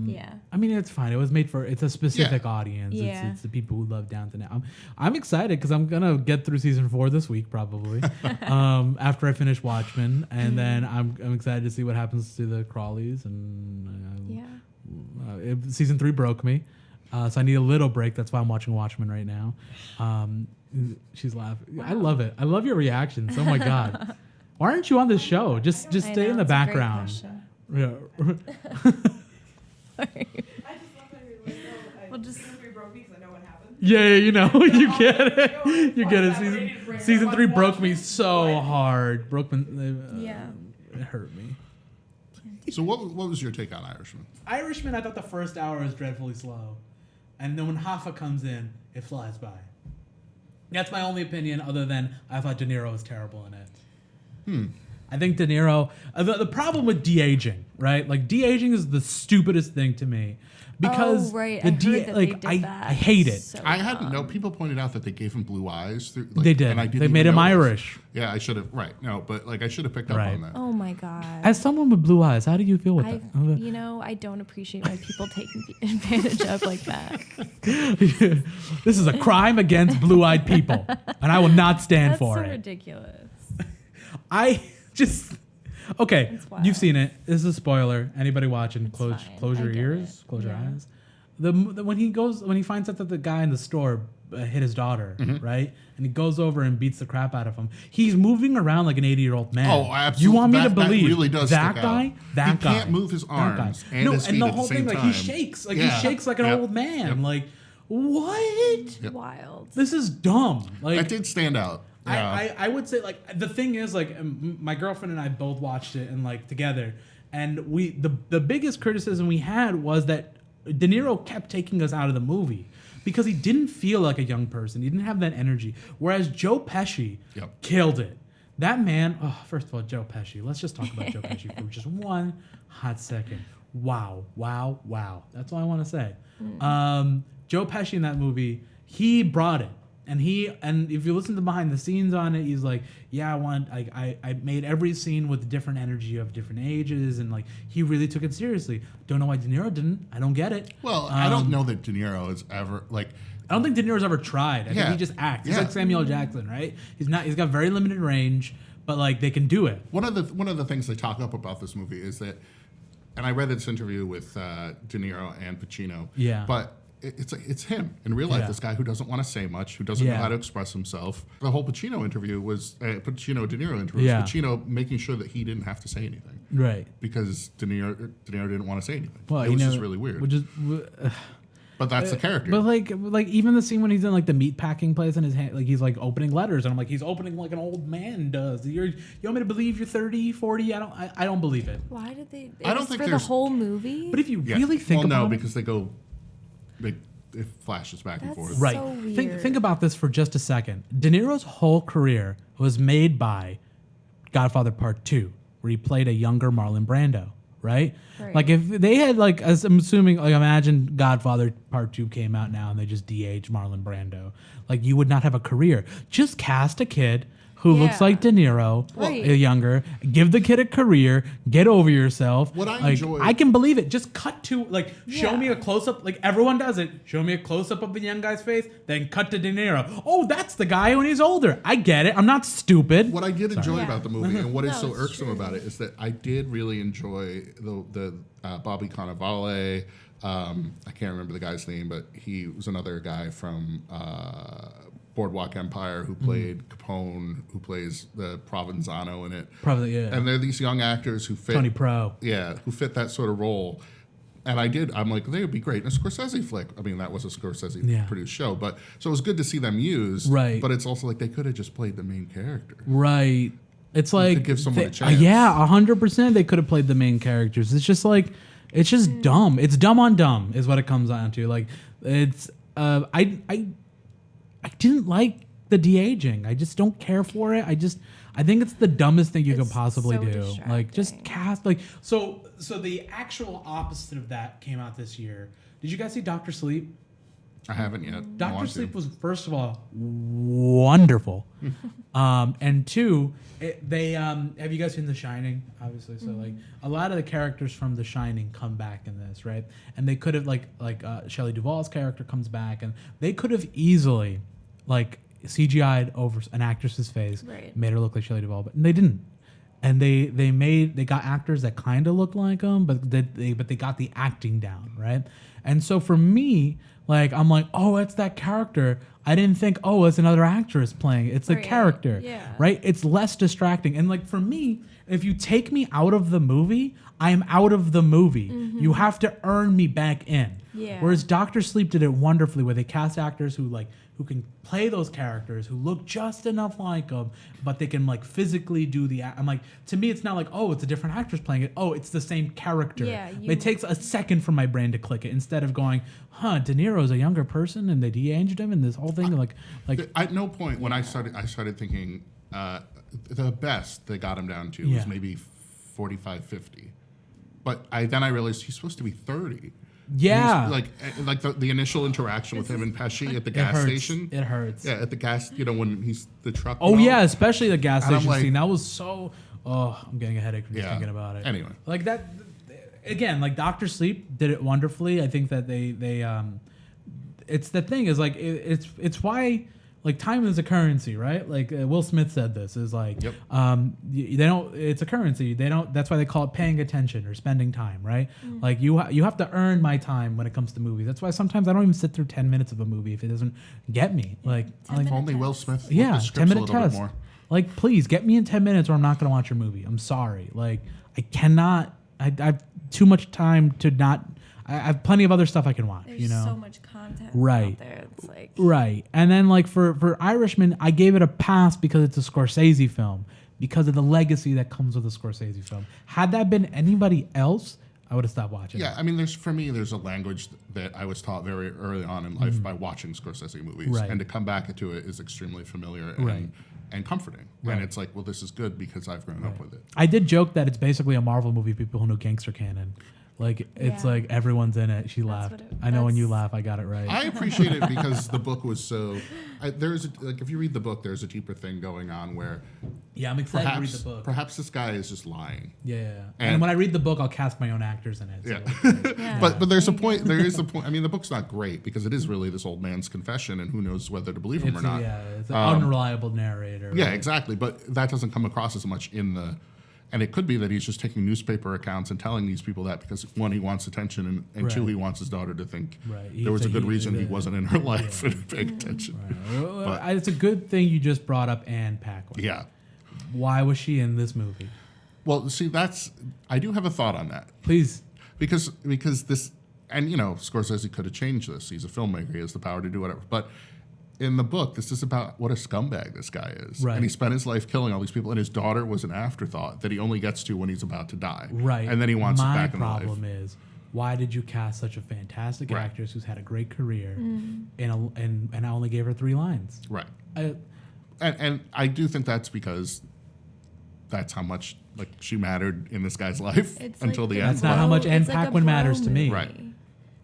Yeah. I mean, it's fine. It was made for, it's a specific Yeah. audience. Yeah. It's the people who love Downton Abbey. I'm excited because I'm going to get through season 4 this week, probably, after I finish Watchmen. And then I'm excited to see what happens to the Crawleys. And Yeah. season 3 broke me. So I need a little break. That's why I'm watching Watchmen right now. She's laughing. I love it. I love your reactions. Oh my God. Why aren't you on this show? Just I stay know, in the it's a great background. question. Yeah. Sorry. I just love how you're like, oh, We'll just- season 3 broke me because I know what happened. Yeah, you know, you get it. You get it. Why is that rated? Season 3 Watch broke me Watchmen? so hard. Yeah. It hurt me. so, what was your take on Irishman? Irishman, I thought the first hour is dreadfully slow. And then when Hoffa comes in, it flies by. That's my only opinion, other than I thought De Niro was terrible in it. I think De Niro, the problem with de-aging, right? Like, de-aging is the stupidest thing to me. Because oh, right. the I heard that they did that. I hate it. So I hadn't dumb. know. People pointed out that they gave him blue eyes. Through, like, They did. And I didn't They made even him notice. Irish. Yeah, I should have. Right. No, but like I should have picked up Right. on that. Oh my God. As someone with blue eyes, how do you feel with I, that? you know, I don't appreciate when people taking advantage of like that. This is a crime against blue-eyed people, and I will not stand That's for so it. ridiculous. I just okay. It's wild. You've seen it. This is a spoiler. Anybody watching, It's close fine. close I your get ears, it. close your Yeah. eyes. when he finds out that the guy in the store hit his daughter, right? And he goes over and beats the crap out of him. He's moving around like an 80-year-old man. Oh, absolutely. You want me to believe that really does that stick guy? out. That he guy can't move his arms and his feet and the at whole the same thing, time. like he shakes, he shakes like an old man. Like what? Wild. This is dumb. Like That did stand out. Yeah. I would say like the thing is like my girlfriend and I both watched it and like together, and the biggest criticism we had was that De Niro kept taking us out of the movie because he didn't feel like a young person. He didn't have that energy. Whereas Joe Pesci killed it. That man. Oh, first of all, Joe Pesci. Let's just talk about Joe Pesci for just one hot second. Wow. That's all I want to say. Joe Pesci in that movie, he brought it. And if you listen to behind the scenes on it, he's like, yeah, I made every scene with different energy of different ages, and like he really took it seriously. Don't know why De Niro didn't. I don't get it. Well, I don't know that De Niro has ever like. I don't think De Niro's ever tried. I think he just acts. He's like Samuel L. Jackson, right? He's got very limited range, but like they can do it. One of the things they talk up about this movie is that, and I read this interview with De Niro and Pacino. Yeah. But it's him in real life. This guy who doesn't want to say much, who doesn't know how to express himself. The whole Pacino interview was Pacino De Niro interview. Was Pacino making sure that he didn't have to say anything, right? Because De Niro didn't want to say anything. Well, it was just really weird. But that's the character. But like even the scene when he's in like the meat packing place in his hand, like he's like opening letters, and I'm like, he's opening like an old man does. You want me to believe you're 30, 40? I don't believe it. Why did they? I don't think for the whole movie. But if you really think about it, because it flashes back and forth. Right. So weird. Think about this for just a second. De Niro's whole career was made by Godfather Part 2, where he played a younger Marlon Brando, right? Like if they had like, as I'm assuming, like imagine Godfather Part 2 came out now and they just de-aged Marlon Brando. Like you would not have a career. Just cast a kid who looks like De Niro, younger. Give the kid a career. Get over yourself. What I enjoy, I can believe it. Just cut to show me a close up. Like everyone does it. Show me a close up of the young guy's face, then cut to De Niro. Oh, that's the guy when he's older. I get it. I'm not stupid. What I did enjoy about the movie, and what is so it's irksome true. about it, is that I did really enjoy the Bobby Cannavale. I can't remember the guy's name, but he was another guy from Boardwalk Empire who played Capone, who plays the Provenzano in it. Probably, yeah. And they're these young actors who fit Tony Pro. Yeah, who fit that sort of role. And I'm like, they would be great in a Scorsese flick. I mean, that was a Scorsese produced show, but so it was good to see them used. Right. But it's also like they could have just played the main character. Right. It's like give someone a chance. Yeah, 100%. They could have played the main characters. It's just like it's just dumb. It's dumb on dumb is what it comes down to. Like it's I didn't like the de-aging. I just don't care for it. I think it's the dumbest thing you could possibly so do. Like just distracting. cast like so the actual opposite of that came out this year. Did you guys see Dr. Sleep? I haven't yet. Dr. Sleep was, first of all, wonderful. And two, have you guys seen The Shining? Obviously. So like a lot of the characters from The Shining come back in this, right? And they could have like Shelley Duvall's character comes back, and they could have easily like CGI'd over an actress's face, made her look like Shelley Duvall, but they didn't. And they got actors that kind of looked like them, but they got the acting down, right? And so for me, like I'm like, oh, it's that character. I didn't think, oh, it's another actress playing. It's the character, right? It's less distracting. And like for me, if you take me out of the movie, I am out of the movie. You have to earn me back in. Yeah. Whereas Dr. Sleep did it wonderfully, where they cast actors who can play those characters, who look just enough like them, but they can like physically do the. I'm like, to me, it's not like, oh, it's a different actress playing it. Oh, it's the same character. Yeah, it takes a second for my brain to click it, instead of going, De Niro's a younger person and they de-aged him and this whole thing. Like at no point when I started thinking the best they got him down to was maybe 45, 50. But then I realized he's supposed to be 30. Yeah. Like the initial interaction with him and Pesci at the gas station. It hurts. Yeah, at the gas, when he's the truck. Oh, yeah, especially the gas And I'm station like- scene. That was so... Oh, I'm getting a headache from just thinking about it. Anyway. Like that... Again, like Dr. Sleep did it wonderfully. I think that they it's the thing is like it's why like time is a currency, right? Like Will Smith said this is like, Yep. they don't. It's a currency. They don't. That's why they call it paying attention or spending time, right? Like you have to earn my time when it comes to movies. That's why sometimes I don't even sit through 10 minutes of a movie if it doesn't get me. Like, If Only Will Smith. looked yeah, the 10 scripts a minute little bit test. more. Like, please get me in 10 minutes or I'm not going to watch your movie. I'm sorry. Like, I cannot. I've too much time to not. I have plenty of other stuff I can watch. There's you know, so much content Right. out there. It's like right. And then like for Irishman, I gave it a pass because it's a Scorsese film, because of the legacy that comes with a Scorsese film. Had that been anybody else, I would have stopped watching. Yeah, I mean, there's a language that I was taught very early on in life by watching Scorsese movies, Right. and to come back to it is extremely familiar Right. and comforting. Right. And it's like, well, this is good because I've grown up with it. I did joke that it's basically a Marvel movie. People who know gangster canon, like it's Yeah. like everyone's in it. She That's laughed. what it- I know when you that's- laugh, I got it right. I appreciate it because the book was so. If you read the book, there's a deeper thing going on where yeah, I'm excited to read the book. perhaps this guy is just lying. Yeah. And- And when I read the book, I'll cast my own actors in it. So Yeah. yeah. But there's a There you point. go. There is a point. I mean, the book's not great because it is really this old man's confession, and who knows whether to believe him or not. It's an unreliable narrator. Yeah, right? exactly. But that doesn't come across as much in the. And it could be that he's just taking newspaper accounts and telling these people that because one, he wants attention, and two, Right. he wants his daughter to think Right. there was a good reason he yeah. wasn't in her life and paying attention. Right. Well, But- it's a good thing you just brought up Anne Paquin. Yeah. Why was she in this movie? Well, see, I do have a thought on that Please. because this, and Scorsese could have changed this. He's a filmmaker; he has the power to do whatever. But in the book, this is about what a scumbag this guy is, Right. and he spent his life killing all these people, and his daughter was an afterthought that he only gets to when he's about to die, Right. And then he wants My it back in life. problem is, why did you cast such a fantastic Right. actress who's had a great career, and I only gave her 3 lines? Right. I, And I do think that's because that's how much like she mattered in this guy's life It's until like the the end. That's not how much Anne it's like a Paquin matters bro to me. movie. Right.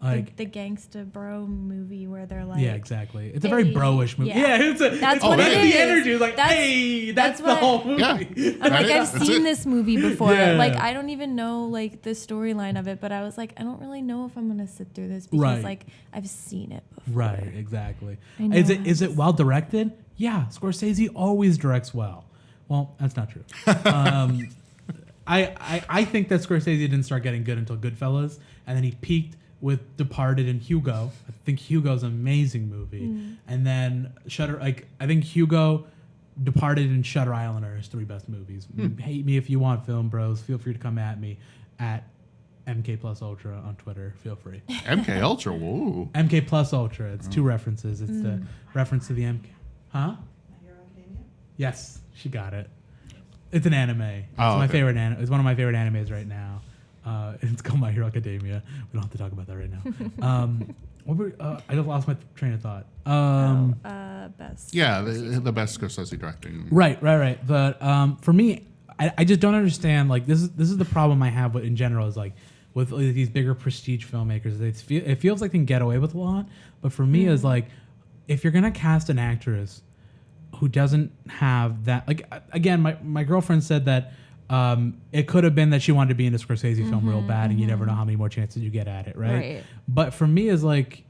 like, the gangsta bro movie where they're like, yeah, exactly. It's a very hey, bro-ish movie. yeah. It's That's what it The is. energy is like, That's- hey, that's the what- whole movie. Yeah. I'm like, I've That's seen it. this movie before. Yeah. Like, I don't even know like the storyline of it, but I was like, I don't really know if I'm gonna sit through this because Right. like I've seen it before. Right, exactly. I know Is how it this- well directed? Yeah, Scorsese always directs well. Well, that's not true. I think that Scorsese didn't start getting good until Goodfellas, and then he peaked with Departed and Hugo. I think Hugo's an amazing movie, and then Shutter. Like I think Hugo, Departed, and Shutter Island are his 3 best movies. Hate me if you want, film bros. Feel free to come at me at MK Plus Ultra on Twitter. Feel free. MK Ultra, whoa. MK Plus Ultra. It's 2 references. It's the reference to the MK. Huh? Yes, she got it. It's an anime. It's my okay. favorite anime. It's one of my favorite animes right now. It's called My Hero Academia. We don't have to talk about that right now. I just lost my train of thought. Best. Yeah, the best Scorsese directing. Right. But for me, I just don't understand. Like this is the problem I have in general. Is like with these bigger prestige filmmakers, it feels like they can get away with a lot. But for me, is like if you're gonna cast an actress who doesn't have that, like again, my girlfriend said that it could have been that she wanted to be in a Scorsese film real bad, and you never know how many more chances you get at it, right? But for me, is like,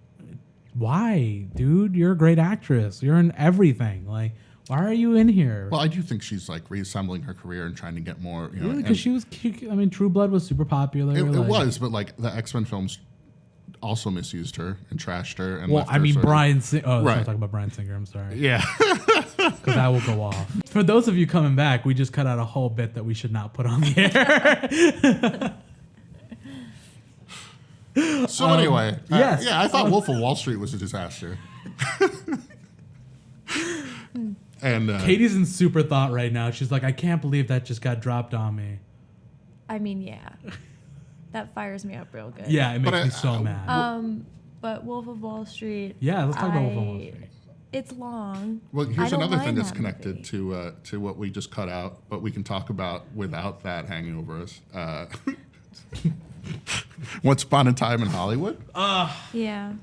why, dude? You're a great actress. You're in everything. Like, why are you in here? Well, I do think she's like reassembling her career and trying to get more. Really? and Because I mean, True Blood was super popular. it like- was, but like the X-Men films also misused her and trashed her. And Well, left I her mean, sort of- Brian Singer. Oh, let's Right. not talk about Brian Singer. I'm sorry. Yeah. Because that will go off. For those of you coming back, we just cut out a whole bit that we should not put on the air. So anyway, yes. I thought Wolf of Wall Street was a disaster. And Katie's in super thought right now. She's like, I can't believe that just got dropped on me. I mean, yeah, that fires me up real good. Yeah, it makes But me so mad. But Wolf of Wall Street. Yeah, let's talk about Wolf of Wall Street. It's long. well, I here's don't another thing mind that's that connected movie. to what we just cut out, but we can talk about without that hanging over us. Once Upon a Time in Hollywood. Yeah,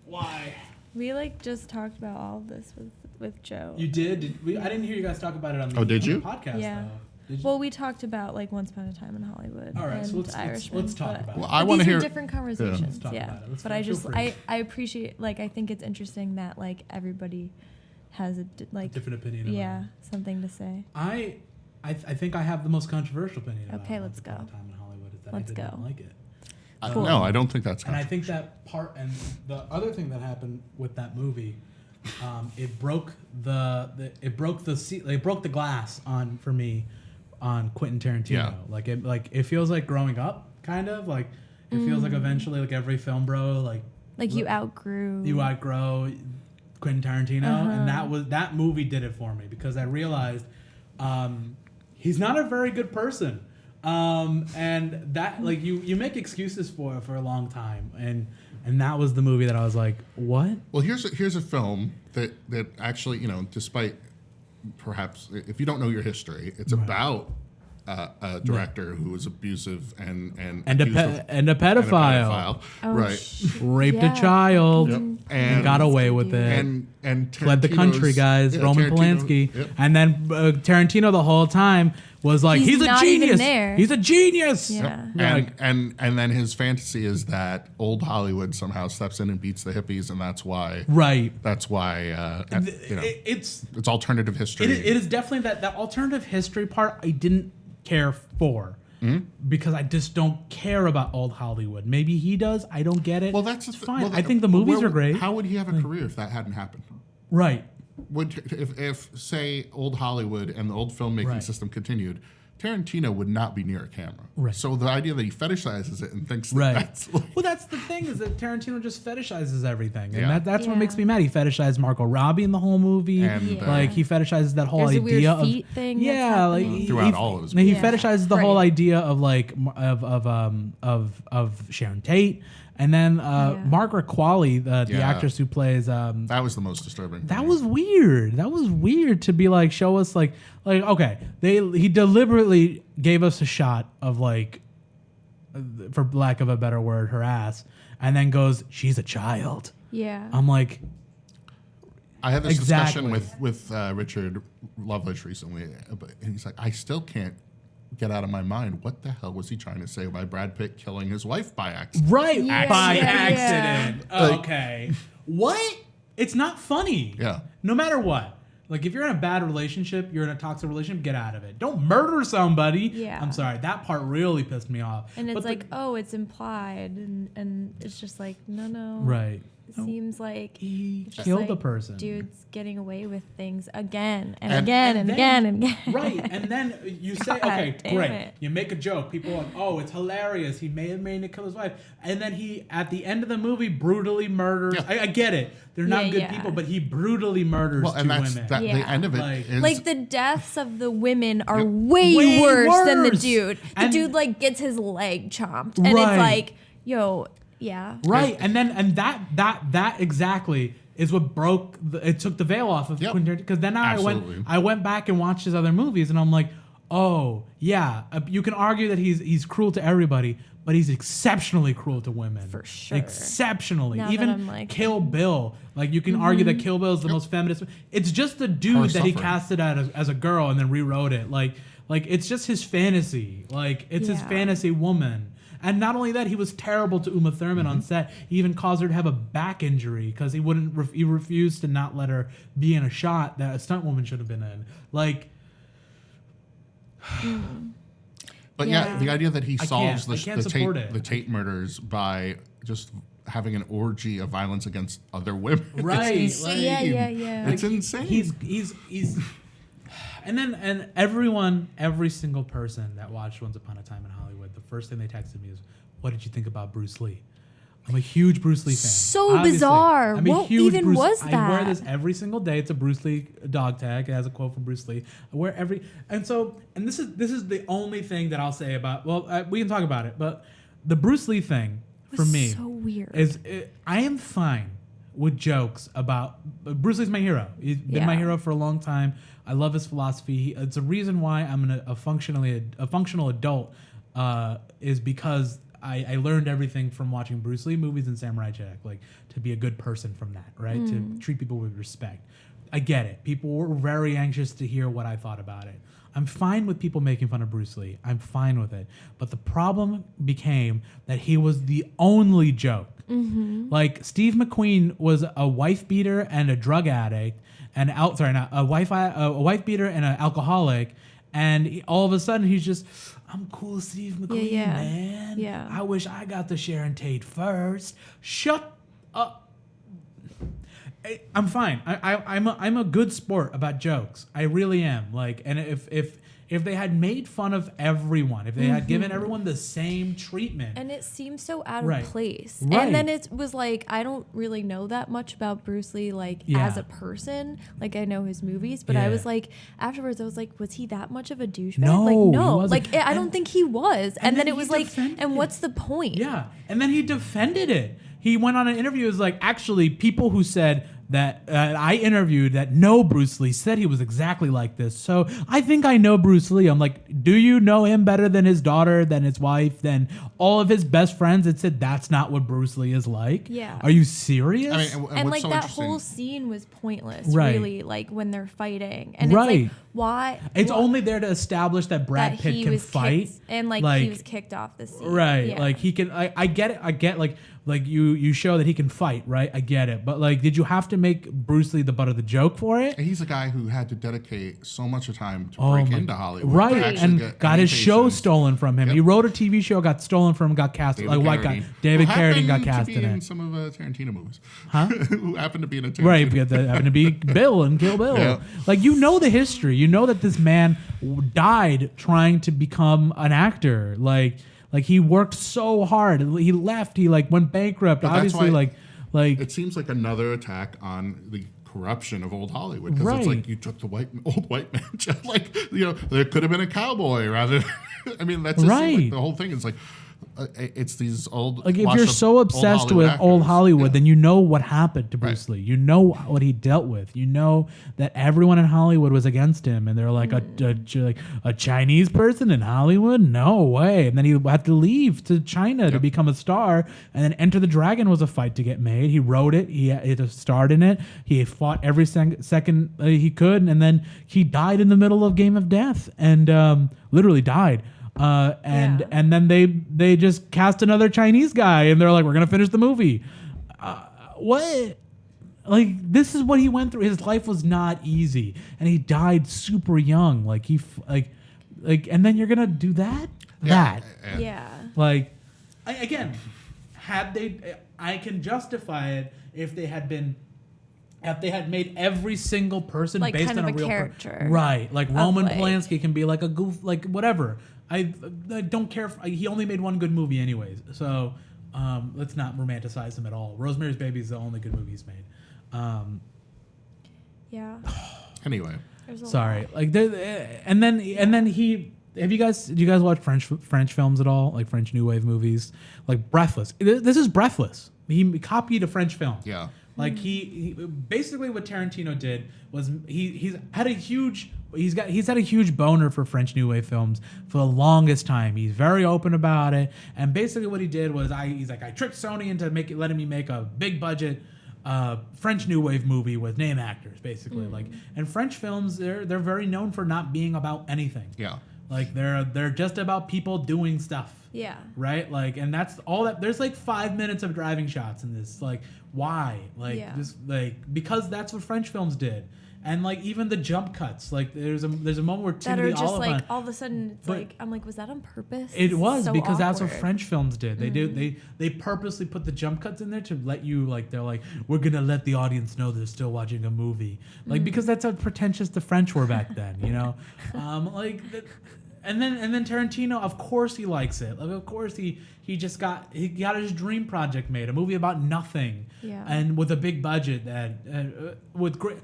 Why? we like just talked about all of this with Joe. You did? I didn't hear you guys talk about it on the, Oh, did on the you? podcast, Yeah. though. Did you? Well, we talked about like Once Upon a Time in Hollywood. All right, and so let's Irishman, talk but- about it. Well, but I want to these hear. are different conversations. Let's talk Yeah, about it. Let's but feel free. I appreciate, like, I think it's interesting that like everybody has like different opinion. Yeah, something to say. I think I have the most controversial opinion. Okay, about let's Once Upon go. a Time in Hollywood is that Let's I did go. not like it. Cool. No, I don't think that's. And I think that and the other thing that happened with that movie, it broke the glass for me on Quentin Tarantino. Yeah. It feels like growing up, kind of like it feels like eventually like every film bro like you outgrew Quentin Tarantino, and that movie did it for me because I realized he's not a very good person. And that like you make excuses for a long time, and that was the movie that I was like, what? Well, here's a film that actually, despite perhaps if you don't know your history, it's about a director who was abusive and a pedophile. Oh, right? Raped a child and got away with it. And Fled the country, guys. Roman Polanski, and then Tarantino the whole time was like, he's a not even genius. there. He's a genius. Yeah. And then his fantasy is that old Hollywood somehow steps in and beats the hippies, and that's why. Right. That's why. It's alternative history. It is definitely that alternative history part I didn't care for. Because I just don't care about old Hollywood. Maybe he does. I don't get it. Well, that's fine. Well, I think the movies are great. How would he have a career if that hadn't happened? Right. If say old Hollywood and the old filmmaking system continued, Tarantino would not be near a camera. Right. So the idea that he fetishizes it and thinks that that's like, well, that's the thing is that Tarantino just fetishizes everything, and Yeah. that's what makes me mad. He fetishized Margot Robbie in the whole movie, And, like he fetishizes that whole There's a weird idea of feet thing that's yeah, like happening. Throughout all of his he movies. fetishizes the whole idea of like of Sharon Tate, and then Margaret Qualley, the actress who plays that was the most disturbing. that was weird. That was weird to be like show us like okay, he deliberately gave us a shot of like, for lack of a better word, her ass, and then goes, she's a child. Yeah. I'm like, I had this discussion Exactly. with Richard Lovelace recently, and he's like, I still can't get out of my mind what the hell was he trying to say by Brad Pitt killing his wife by accident. right, Yeah, by yeah, accident. Like- Okay, what? It's not funny. Yeah. No matter what. Like, if you're in a bad relationship, you're in a toxic relationship, get out of it. Don't murder somebody. Yeah. I'm sorry. That part really pissed me off. And it's But like, oh, it's implied, and it's just like, no. right. It seems like He it's just killed like the person. Dudes getting away with things again and And- again And and then- again and again. Right, and then you say, God okay, damn great. it. You make a joke. People are like, oh, it's hilarious. He may have made to kill his wife. And then he, at the end of the movie, brutally murders. Yeah. I get it. They're not Yeah, good yeah. people, but he brutally murders Well, two and that's women. that. The Yeah. end of it Like- is Like the deaths of the women are Yep. way, Way worse than the worse. dude. The And- dude like gets his leg chomped, and Right. it's like, yo, yeah. Right, and that exactly is what broke. It took the veil off of Yep. Quentin Tarantino. Because then Absolutely. I went back and watched his other movies, and I'm like, oh yeah, you can argue that he's cruel to everybody, but he's exceptionally cruel to women. For sure. Exceptionally. Now that Even I'm like- Kill Bill, like you can argue that Kill Bill is the most feminist. It's just the dude Her that he suffering. casted as a girl and then rewrote it. Like it's just his fantasy. Like it's his Yeah. fantasy woman. And not only that, he was terrible to Uma Thurman on set. He even caused her to have a back injury because he wouldn't. He refused to not let her be in a shot that a stunt woman should have been in. Like, But Yeah. the idea that he solves I can't support it. the Tate murders by just having an orgy of violence against other women. Right, It's insane. Yeah. It's insane. he's. And every single person that watched Once Upon a Time in Hollywood, the first thing they texted me is, "What did you think about Bruce Lee?" I'm a huge Bruce Lee fan. So Obviously. bizarre. I'm a What huge even was I wear that? this every single day. It's a Bruce Lee dog tag. It has a quote from Bruce Lee. I wear this is the only thing that I'll say about. Well, we can talk about it, but the Bruce Lee thing for me so weird. I am fine with jokes about Bruce Lee's my hero. He's been my Yeah. hero for a long time. I love his philosophy. It's a reason why I'm a functional adult is because I learned everything from watching Bruce Lee movies and Samurai Jack, like to be a good person from that, right? To treat people with respect. I get it. People were very anxious to hear what I thought about it. I'm fine with people making fun of Bruce Lee. I'm fine with it. But the problem became that he was the only joke. Like Steve McQueen was a wife beater and a drug addict, a wife beater and an alcoholic, and all of a sudden he's just, I'm cool, Steve McQueen, man. Yeah. I wish I got the Sharon Tate first. Shut up. I'm fine. I'm a good sport about jokes. I really am. Like, and if they had made fun of everyone, if they had given everyone the same treatment, and it seems so out Right. of place, Right. and then it was like, I don't really know that much about Bruce Lee, like Yeah. as a person. Like I know his movies, but Yeah. I was like, afterwards, I was like, was he that much of a douchebag? No, like he no, wasn't. like I don't think he was. And then then it was he like, defended and it. what's the point? yeah. And then he defended it. He went on an interview. It was like, actually, people who said that I interviewed that know Bruce Lee said he was exactly like this. So I think I know Bruce Lee. I'm like, do you know him better than his daughter, than his wife, than all of his best friends that said that's not what Bruce Lee is like? Yeah. Are you serious? I mean, And what's like so that interesting- whole scene was pointless, Right. really. Like when they're fighting, and Right. it's like, why? it's why- only there to establish that Brad that Pitt he can was fight. kicked, and like he was kicked off the scene. Right. Yeah. Like he can, I get it. I get like you show that he can fight, right? I get it. But like, did you have to make Bruce Lee the butt of the joke for it? And he's a guy who had to dedicate so much of time to Oh break my- into Hollywood. to Right. actually And get got his show invitations. stolen from him. Yep. He wrote a TV show, got stolen from him, got cast. David Like white guy. Carradine, David who Carradine got happened to cast be in it. some of Tarantino movies. Huh? Who happened to be in a Tarantino. Right, because that happened to be Bill and Kill Bill. Yeah. Like, you know the history. You know that this man died trying to become an actor. Like he worked so hard. He left. He like went bankrupt. But that's Obviously, why like It seems like another attack on the corruption of old Hollywood, because Right. it's like you took the old white man. Like, there could have been a cowboy rather. I mean, that's just Right. like the whole thing. It's like it's these old. Like, if washed you're up so obsessed with actors. old Hollywood, Yeah. then you know what happened to Bruce Lee. You know what he dealt with. You know that everyone in Hollywood was against him, and they're like a Chinese person in Hollywood? No way. And then he had to leave to China to become a star, and then Enter the Dragon was a fight to get made. He wrote it. He had starred in it. He fought every second he could, and then he died in the middle of Game of Death, and literally died. And then they just cast another Chinese guy, and they're like, we're gonna finish the movie. What? Like, this is what he went through. His life was not easy, and he died super young. Like and then you're gonna do that? Yeah. yeah. Like, again, I can justify it if they had made every single person Like, based kind on of a a real character right? Like Roman like- Polanski can be like a goof, like whatever. I don't care. He only made one good movie, anyways. So let's not romanticize him at all. Rosemary's Baby is the only good movie he's made. Yeah. Anyway, There's a Sorry, lot. like and then he. Did you guys watch French films at all? Like French New Wave movies, like Breathless. This is Breathless. He copied a French film. yeah. Like he basically what Tarantino did was he's had a huge boner for French New Wave films for the longest time. He's very open about it, and basically what he did was I tricked Sony into letting me make a big budget French New Wave movie with name actors, basically. Like, and French films they're very known for not being about anything. Yeah. Like they're just about people doing stuff. Yeah. Right? Like, and that's all that. There's like 5 minutes of driving shots in this. Like, why? Like, Yeah. just like because that's what French films did. And like even the jump cuts, like there's a moment where That Timothy are just Olyphant. like all of a sudden it's But- like I'm like, was that on purpose? It This is was so because that's what awkward. French films did. They purposely put the jump cuts in there to let you like they're like we're gonna let the audience know they're still watching a movie, like because that's how pretentious the French were back then, you know, and then Tarantino, of course he likes it. Like, of course he got his dream project made, a movie about nothing, Yeah. and with a big budget that with great.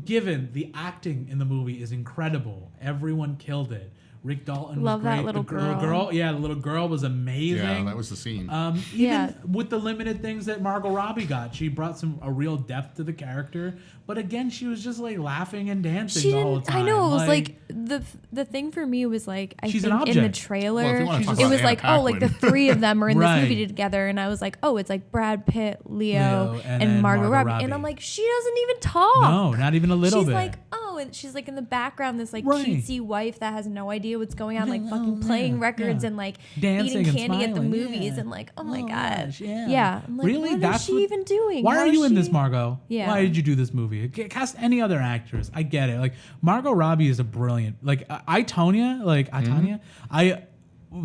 Given the acting in the movie is incredible, everyone killed it. Rick Dalton Love was great. that little the girl. Yeah, the little girl was amazing. Yeah, that was the scene. Even Yeah. with the limited things that Margot Robbie got, she brought a real depth to the character. But again, she was just like laughing and dancing She the whole didn't. time. I know. It was like the thing for me was like I She's an think in the object. trailer Well, if you wanna talk it about was Anna like oh like the Paquin. three of them are in Right. this movie together and I was like oh it's like Brad Pitt, Leo and then and Margot Margot Robbie. Robbie. And I'm like she doesn't even talk. no, not even a little She's bit. like oh and she's like in the background, this like Right. cutesy wife that has no idea what's going on, like fucking playing records and like Dancing eating and candy at the smiling, movies, yeah. and like, oh my god, gosh, yeah. yeah. I'm like, Really? what That's is she what- even doing? Why How are is you in she- this, Margot? Yeah. Why did you do this movie? Cast any other actress. I get it. Like Margot Robbie is a brilliant. Like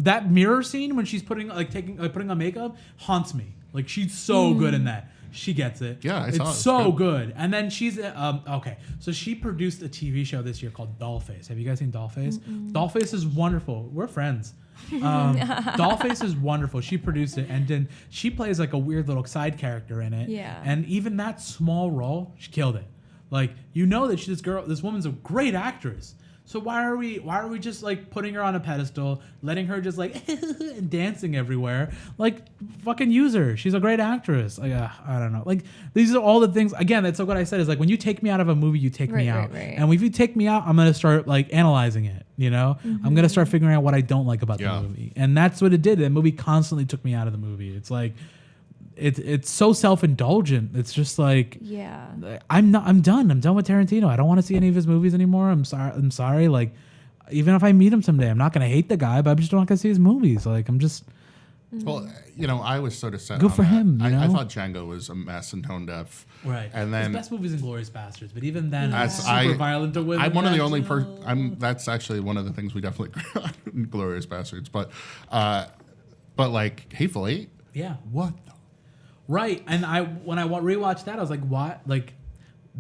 that mirror scene when she's putting on makeup haunts me. Like she's so good in that. She gets it. Yeah, I saw it. it's It's so good. good. And then she's okay. So she produced a TV show this year called Dollface. Have you guys seen Dollface? Dollface is wonderful. We're friends. Dollface is wonderful. She produced it, and then she plays like a weird little side character in it. Yeah. And even that small role, she killed it. Like that this woman's a great actress. So why are we just like putting her on a pedestal, letting her just like and dancing everywhere? Like fucking use her. She's a great actress. Like I don't know. Like these are all the things. Again, that's like what I said is like when you take me out of a movie, you take me Right, out. right. And if you take me out, I'm gonna start like analyzing it. You know, I'm gonna start figuring out what I don't like about Yeah. the movie, and that's what it did. That movie constantly took me out of the movie. It's like it's so self-indulgent. It's just like. Yeah. I'm done. I'm done with Tarantino. I don't want to see any of his movies anymore. I'm sorry. Like, even if I meet him someday, I'm not gonna hate the guy, but I'm just not gonna see his movies. Like, I'm just Well, I was sort of set Good on for that. him, you I know? thought Django was a mess and tone deaf. right. And then his best movies Inglourious Bastards, but even then, That's- it's super violent to women. I'm one of the only That's, that's actually one of the things we definitely agree on, Glorious Bastards. But like Hateful Eight, yeah, what? right. And when I rewatched that, I was like, what? Like,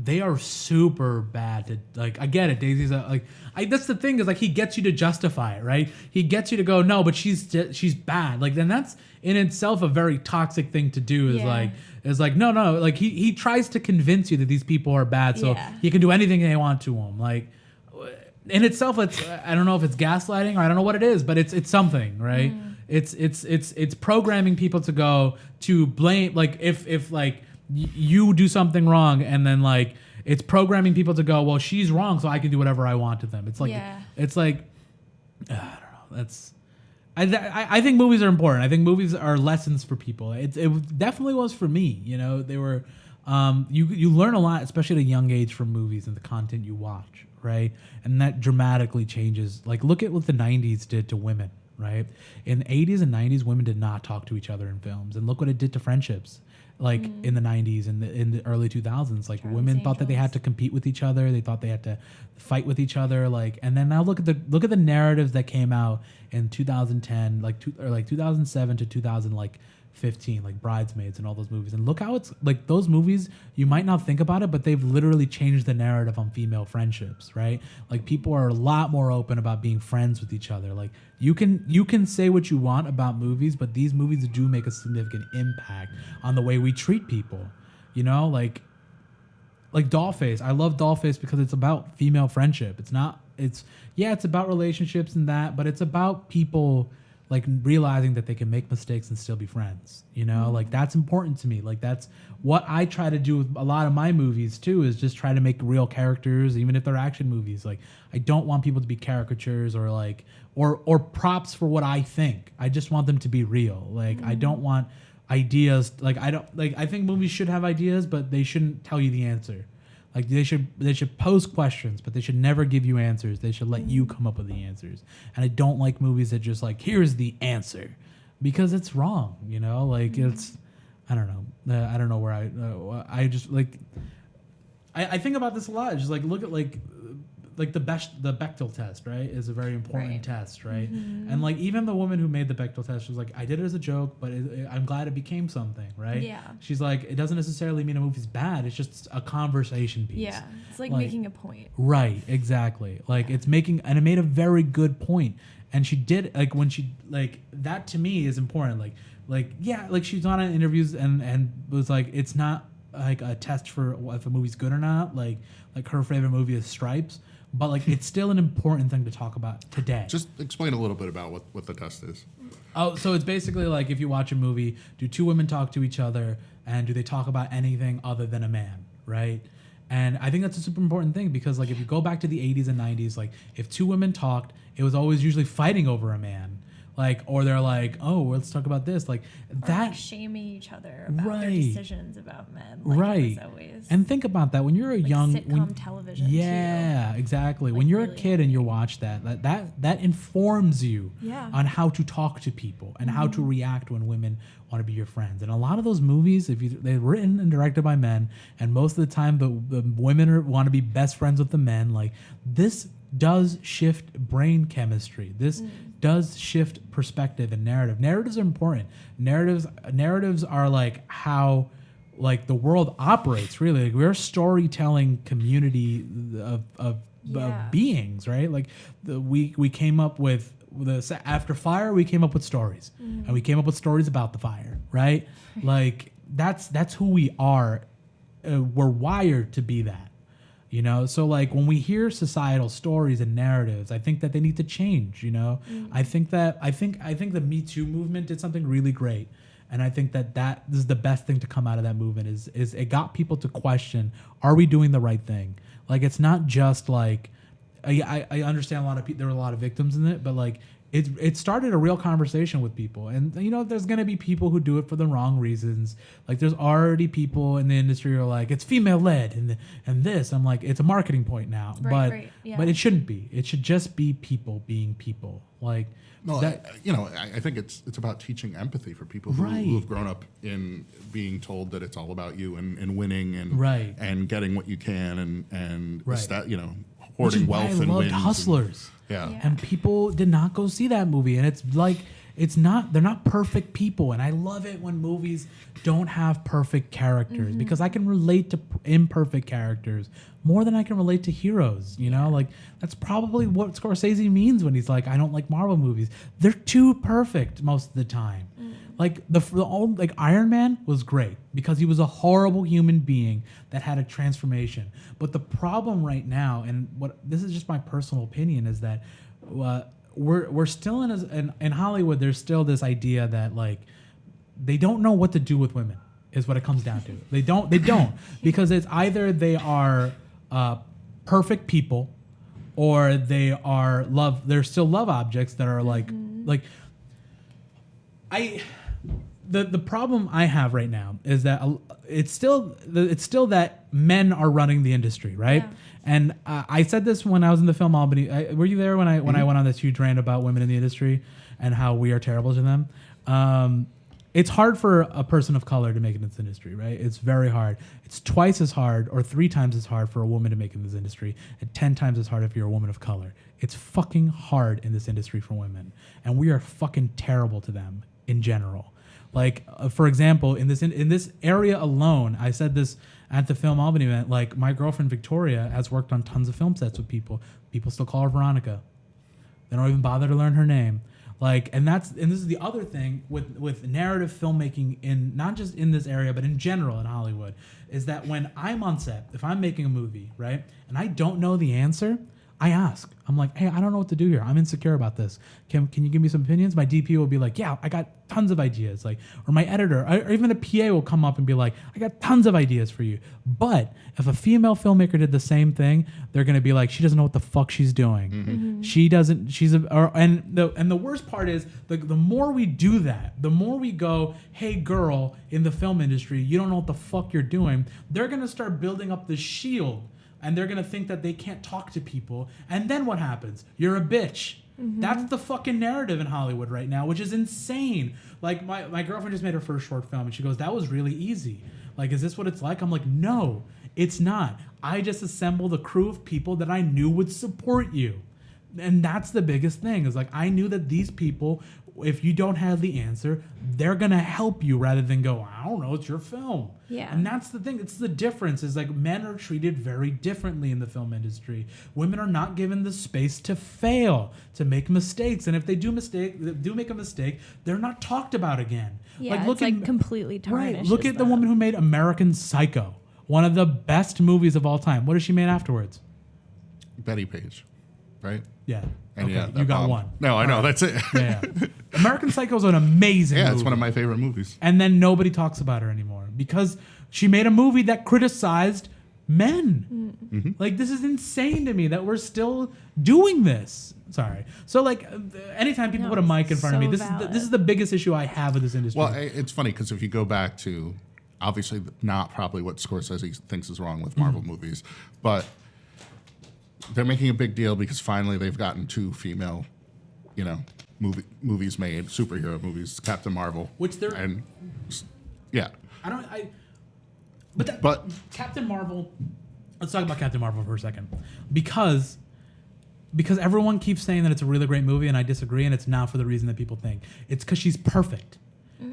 they are super bad. To like, I get it. Daisy's that's the thing is like he gets you to justify it, right? He gets you to go, no, but she's bad. Like then that's in itself a very toxic thing to do. Is like no, like he tries to convince you that these people are bad, so Yeah. he can do anything they want to them. Like in itself, it's I don't know if it's gaslighting or I don't know what it is, but it's something, right? It's programming people to go to blame. Like if like you do something wrong and then like it's programming people to go, well, she's wrong, so I can do whatever I want to them. It's like Yeah. it's like I don't know. That's I think movies are important. I think movies are lessons for people. It definitely was for me. You know, they were you learn a lot, especially at a young age, from movies and the content you watch, right? And that dramatically changes. Like look at what the 90s did to women, right? In the 80s and 90s, women did not talk to each other in films, and look what it did to friendships. Like in the 90s and in the early 2000s, like Charlie's women thought that they had Angels. to compete with each other. They thought they had to fight with each other. Like, and then now look at the narratives that came out in 2010, like 2007 to 2015, like Bridesmaids and all those movies. And look how it's like those movies. You might not think about it, but they've literally changed the narrative on female friendships, right? Like people are a lot more open about being friends with each other. Like you can say what you want about movies, but these movies do make a significant impact on the way we treat people. You know, like Dollface. I love Dollface because it's about female friendship. It's about relationships and that, but it's about people like realizing that they can make mistakes and still be friends. You know, like that's important to me. Like that's what I try to do with a lot of my movies too, is just try to make real characters, even if they're action movies. Like I don't want people to be caricatures or like or props for what I think. I just want them to be real. Like I don't want ideas. Like I think movies should have ideas, but they shouldn't tell you the answer. Like they should pose questions, but they should never give you answers. They should let you come up with the answers. And I don't like movies that just like, here's the answer, because it's wrong. You know, like it's, I don't know. I don't know where I just like, I think about this a lot. Just like look at like the Bechdel test, right, is a very important Right. test, right? And like even the woman who made the Bechdel test was like, I did it as a joke, but I'm glad it became something, right? Yeah. She's like, it doesn't necessarily mean a movie's bad. It's just a conversation piece. Yeah. It's like Like- making a point. Right, exactly. Like it's making, and it made a very good point. And she did like when she like that to me is important. Like yeah, like she's on interviews and was like, it's not like a test for if a movie's good or not. Like her favorite movie is Stripes, but like it's still an important thing to talk about today. Just explain a little bit about what the test is. Oh, so it's basically like if you watch a movie, do two women talk to each other and do they talk about anything other than a man, right? And I think that's a super important thing because like if you go back to the 80s and 90s, like if two women talked, it was always usually fighting over a man. Like, or they're like, oh, let's talk about this. Like Or that. like shaming each other about their Right. decisions about men. Like, Right. It was always And think about that when you're a like young sitcom television. Yeah, exactly. When Like, you're a really kid and you watch that informs you Yeah. on how to talk to people and how to react when women want to be your friends. And a lot of those movies, they're written and directed by men, and most of the time the women want to be best friends with the men. Like this does shift brain chemistry. This does shift perspective and narrative. Narratives are important. Narratives are like how like the world operates. Really, like, we're a storytelling community of Yeah. beings, right? Like we came up with after fire. We came up with stories, and we came up with stories about the fire, right? Like that's who we are. We're wired to be that. You know, so like when we hear societal stories and narratives, I think that they need to change. You know, I think the Me Too movement did something really great, and I think that this is the best thing to come out of that movement is it got people to question: are we doing the right thing? Like it's not just like I understand a lot of people. There were a lot of victims in it, but like it started a real conversation with people. And you know, there's gonna be people who do it for the wrong reasons. Like there's already people in the industry who are like, it's female led and this. I'm like, it's a marketing point now. Right, yeah. But it shouldn't be. It should just be people being people. Like No, that, I think it's about teaching empathy for people who have grown up in being told that it's all about you and winning and Right. and getting what you can and Right. hoarding which is why wealth I and loved wins. Hustlers. Yeah. And people did not go see that movie, and it's like they're not perfect people. And I love it when movies don't have perfect characters because I can relate to imperfect characters more than I can relate to heroes. You know, like that's probably what Scorsese means when he's like, I don't like Marvel movies. They're too perfect most of the time. Like like Iron Man was great because he was a horrible human being that had a transformation. But the problem right now, and this is just my personal opinion, is that we're still in Hollywood. There's still this idea that like they don't know what to do with women is what it comes down to. They don't because it's either they are perfect people or they're still love objects that are like The problem I have right now is that it's still that men are running the industry, right? Yeah. And I said this when I was in the film Albany. Were you there when I went on this huge rant about women in the industry and how we are terrible to them? It's hard for a person of color to make it in this industry, right? It's very hard. It's twice as hard or 3 times as hard for a woman to make it in this industry, and 10 times as hard if you're a woman of color. It's fucking hard in this industry for women, and we are fucking terrible to them in general. Like, for example, in this area alone, I said this at the Film Albany event, like, my girlfriend Victoria has worked on tons of film sets with people. People still call her Veronica. They don't even bother to learn her name. Like, and this is the other thing with narrative filmmaking in not just in this area, but in general in Hollywood, is that when I'm on set, if I'm making a movie, right, and I don't know the answer, I ask. I'm like, hey, I don't know what to do here. I'm insecure about this. Can you give me some opinions? My DP will be like, yeah, I got tons of ideas. Like, or my editor, or even a PA will come up and be like, I got tons of ideas for you. But if a female filmmaker did the same thing, they're gonna be like, she doesn't know what the fuck she's doing. She doesn't. And the worst part is the more we do that, the more we go, hey girl, in the film industry, you don't know what the fuck you're doing. They're gonna start building up this shield. And they're going to think that they can't talk to people. And then what happens? You're a bitch. That's the fucking narrative in Hollywood right now, which is insane. Like, my girlfriend just made her first short film, and she goes, that was really easy. Like, is this what it's like? I'm like, no, it's not. I just assembled a crew of people that I knew would support you. And that's the biggest thing, is like, I knew that these people, if you don't have the answer, they're going to help you rather than go, I don't know, it's your film. Yeah. And that's the thing. It's the difference, is like, men are treated very differently in the film industry. Women are not given the space to fail, to make mistakes. And if they do make a mistake, they're not talked about again. Yeah, it's like completely tarnished. Right. Look at the woman who made American Psycho, one of the best movies of all time. What has she made afterwards? Betty Page, right? Yeah. And okay, you got one. No, I know. That's it. Yeah. American Psycho is an amazing movie. It's one of my favorite movies. And then nobody talks about her anymore because she made a movie that criticized Men. Like, this is insane to me that we're still doing this. Sorry. So, like, anytime people put a mic in front of me, this is the biggest issue I have with this industry. Well, it's funny because if you go back to, obviously not probably what Scorsese thinks is wrong with Marvel movies, but they're making a big deal because finally they've gotten 2 female, movies made, superhero movies, Captain Marvel. Which they're... And, yeah. But Captain Marvel... Let's talk about Captain Marvel for a second. Because everyone keeps saying that it's a really great movie, and I disagree, and it's not for the reason that people think. It's because she's perfect.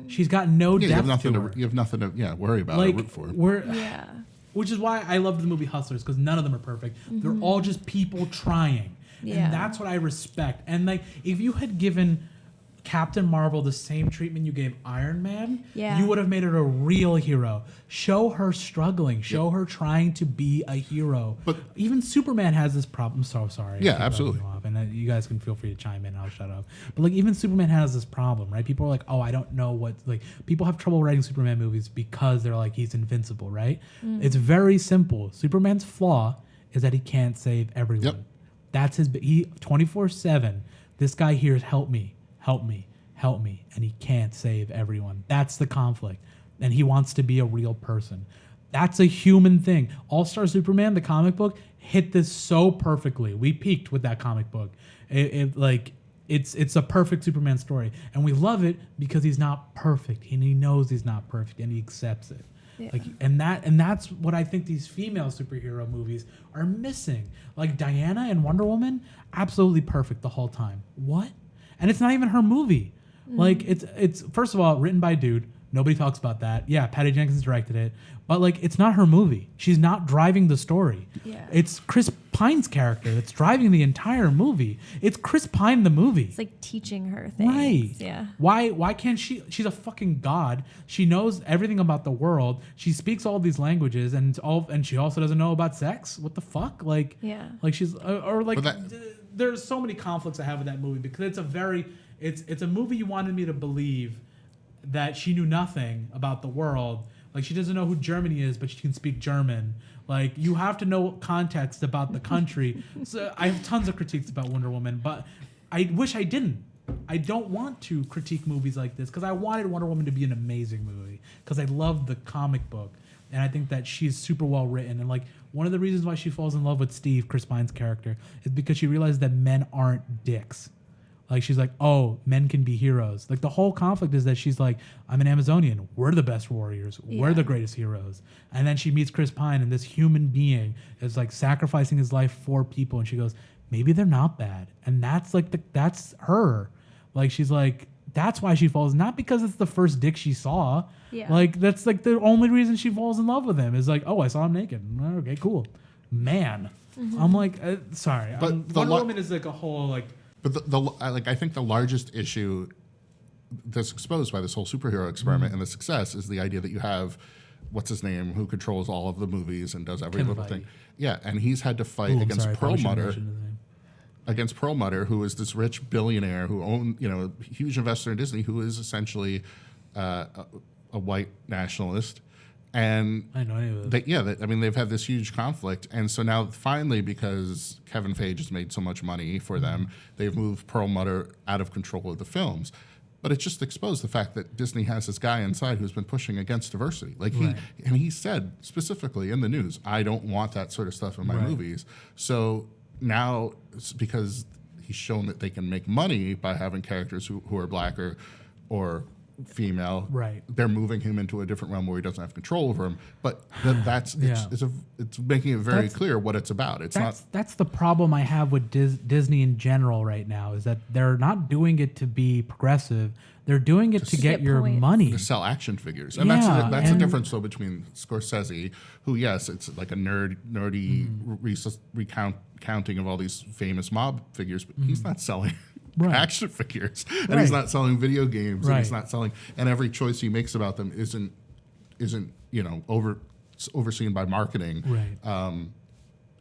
She's got no depth you have nothing to her. You have nothing to worry about or root for. Which is why I love the movie Hustlers, because none of them are perfect. They're all just people trying. Yeah. And that's what I respect. And like, if you had given Captain Marvel the same treatment you gave Iron Man, you would have made her a real hero. Show her struggling. Show her trying to be a hero. But even Superman has this problem. I'm so sorry. Yeah, absolutely. And you guys can feel free to chime in and I'll shut up. But like, even Superman has this problem, right? People are like, oh, I don't know what, like, people have trouble writing Superman movies because they're like, he's invincible, right? It's very simple. Superman's flaw is that he can't save everyone. Yep. That's he 24/7. This guy hears, help me, help me, help me, and he can't save everyone. That's the conflict. And he wants to be a real person. That's a human thing. All-Star Superman, the comic book, hit this so perfectly. We peaked with that comic book. It's a perfect Superman story. And we love it because he's not perfect. And he knows he's not perfect and he accepts it. Yeah. And that's what I think these female superhero movies are missing. Like Diana and Wonder Woman, absolutely perfect the whole time. What? And it's not even her movie. Like it's first of all written by a dude. Nobody talks about that. Yeah, Patty Jenkins directed it, but like it's not her movie. She's not driving the story. Yeah. It's Chris Pine's character that's driving the entire movie. It's Chris Pine the movie. It's like teaching her things. Right. Yeah. Why can't she? She's a fucking god. She knows everything about the world. She speaks all these languages and she also doesn't know about sex. What the fuck? Like like she's there's so many conflicts I have with that movie because it's a movie you wanted me to believe that she knew nothing about the world. Like, she doesn't know who Germany is, but she can speak German. Like, you have to know context about the country. So I have tons of critiques about Wonder Woman, but I wish I didn't. I don't want to critique movies like this because I wanted Wonder Woman to be an amazing movie because I love the comic book. And I think that she's super well written. And, like, one of the reasons why she falls in love with Steve, Chris Pine's character, is because she realizes that men aren't dicks. Like, she's like, oh, men can be heroes. Like, the whole conflict is that she's like, I'm an Amazonian. We're the best warriors. We're the greatest heroes. And then she meets Chris Pine, and this human being is, like, sacrificing his life for people. And she goes, maybe they're not bad. And that's, like, that's her. Like, she's like, that's why she falls. Not because it's the first dick she saw. Yeah. Like, that's, like, the only reason she falls in love with him is, like, oh, I saw him naked. Okay, cool. Man. I'm like, sorry. But Wonder Woman is, like, a whole, like... But I think the largest issue that's exposed by this whole superhero experiment and the success is the idea that you have, what's his name, who controls all of the movies and does every little thing. Yeah, and he's had to fight against Perlmutter. Against Perlmutter, who is this rich billionaire who owned, a huge investor in Disney, who is essentially a white nationalist. And I know any of I mean, they've had this huge conflict, and so now finally, because Kevin Feige has made so much money for them, they've moved Perlmutter out of control of the films. But it just exposed the fact that Disney has this guy inside who's been pushing against diversity. Like he said specifically in the news, I don't want that sort of stuff in my movies. So now, it's because he's shown that they can make money by having characters who are black or female, they're moving him into a different realm where he doesn't have control over him. But it's making it very clear what it's about. That's the problem I have with Disney in general right now, is that they're not doing it to be progressive. They're doing it to get your money. To sell action figures. And that's the difference, though, between Scorsese, who, yes, it's like a nerdy recounting of all these famous mob figures, but he's not selling action figures, and he's not selling video games, and he's not selling, and every choice he makes about them isn't overseen by marketing,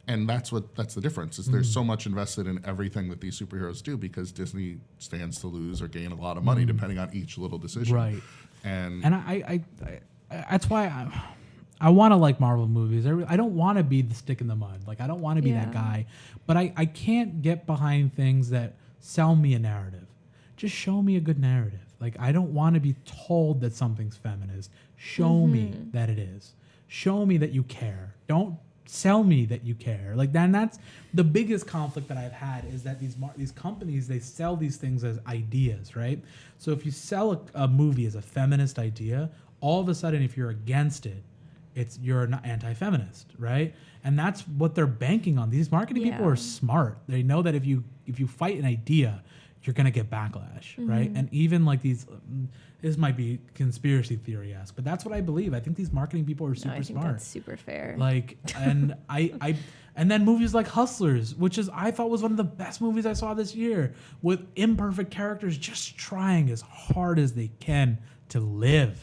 and that's the difference. Is there's so much invested in everything that these superheroes do because Disney stands to lose or gain a lot of money depending on each little decision, and I that's why I want to like Marvel movies. I don't want to be the stick in the mud. Like, I don't want to be that Yeah. guy. But I can't get behind things that sell me a narrative. Just show me a good narrative. Like, I don't want to be told that something's feminist. Show me that it is. Show me that you care. Don't sell me that you care. Like, then that's the biggest conflict that I've had, is that these companies, they sell these things as ideas, right? So if you sell a movie as a feminist idea, all of a sudden, if you're against it, you're not anti-feminist, right? And that's what they're banking on. These marketing people are smart. They know that if you fight an idea, you're gonna get backlash, right? And even like this might be conspiracy theory-esque, but that's what I believe. I think these marketing people are super I think smart. that's super fair. Like, and and then movies like Hustlers, which I thought was one of the best movies I saw this year, with imperfect characters just trying as hard as they can to live,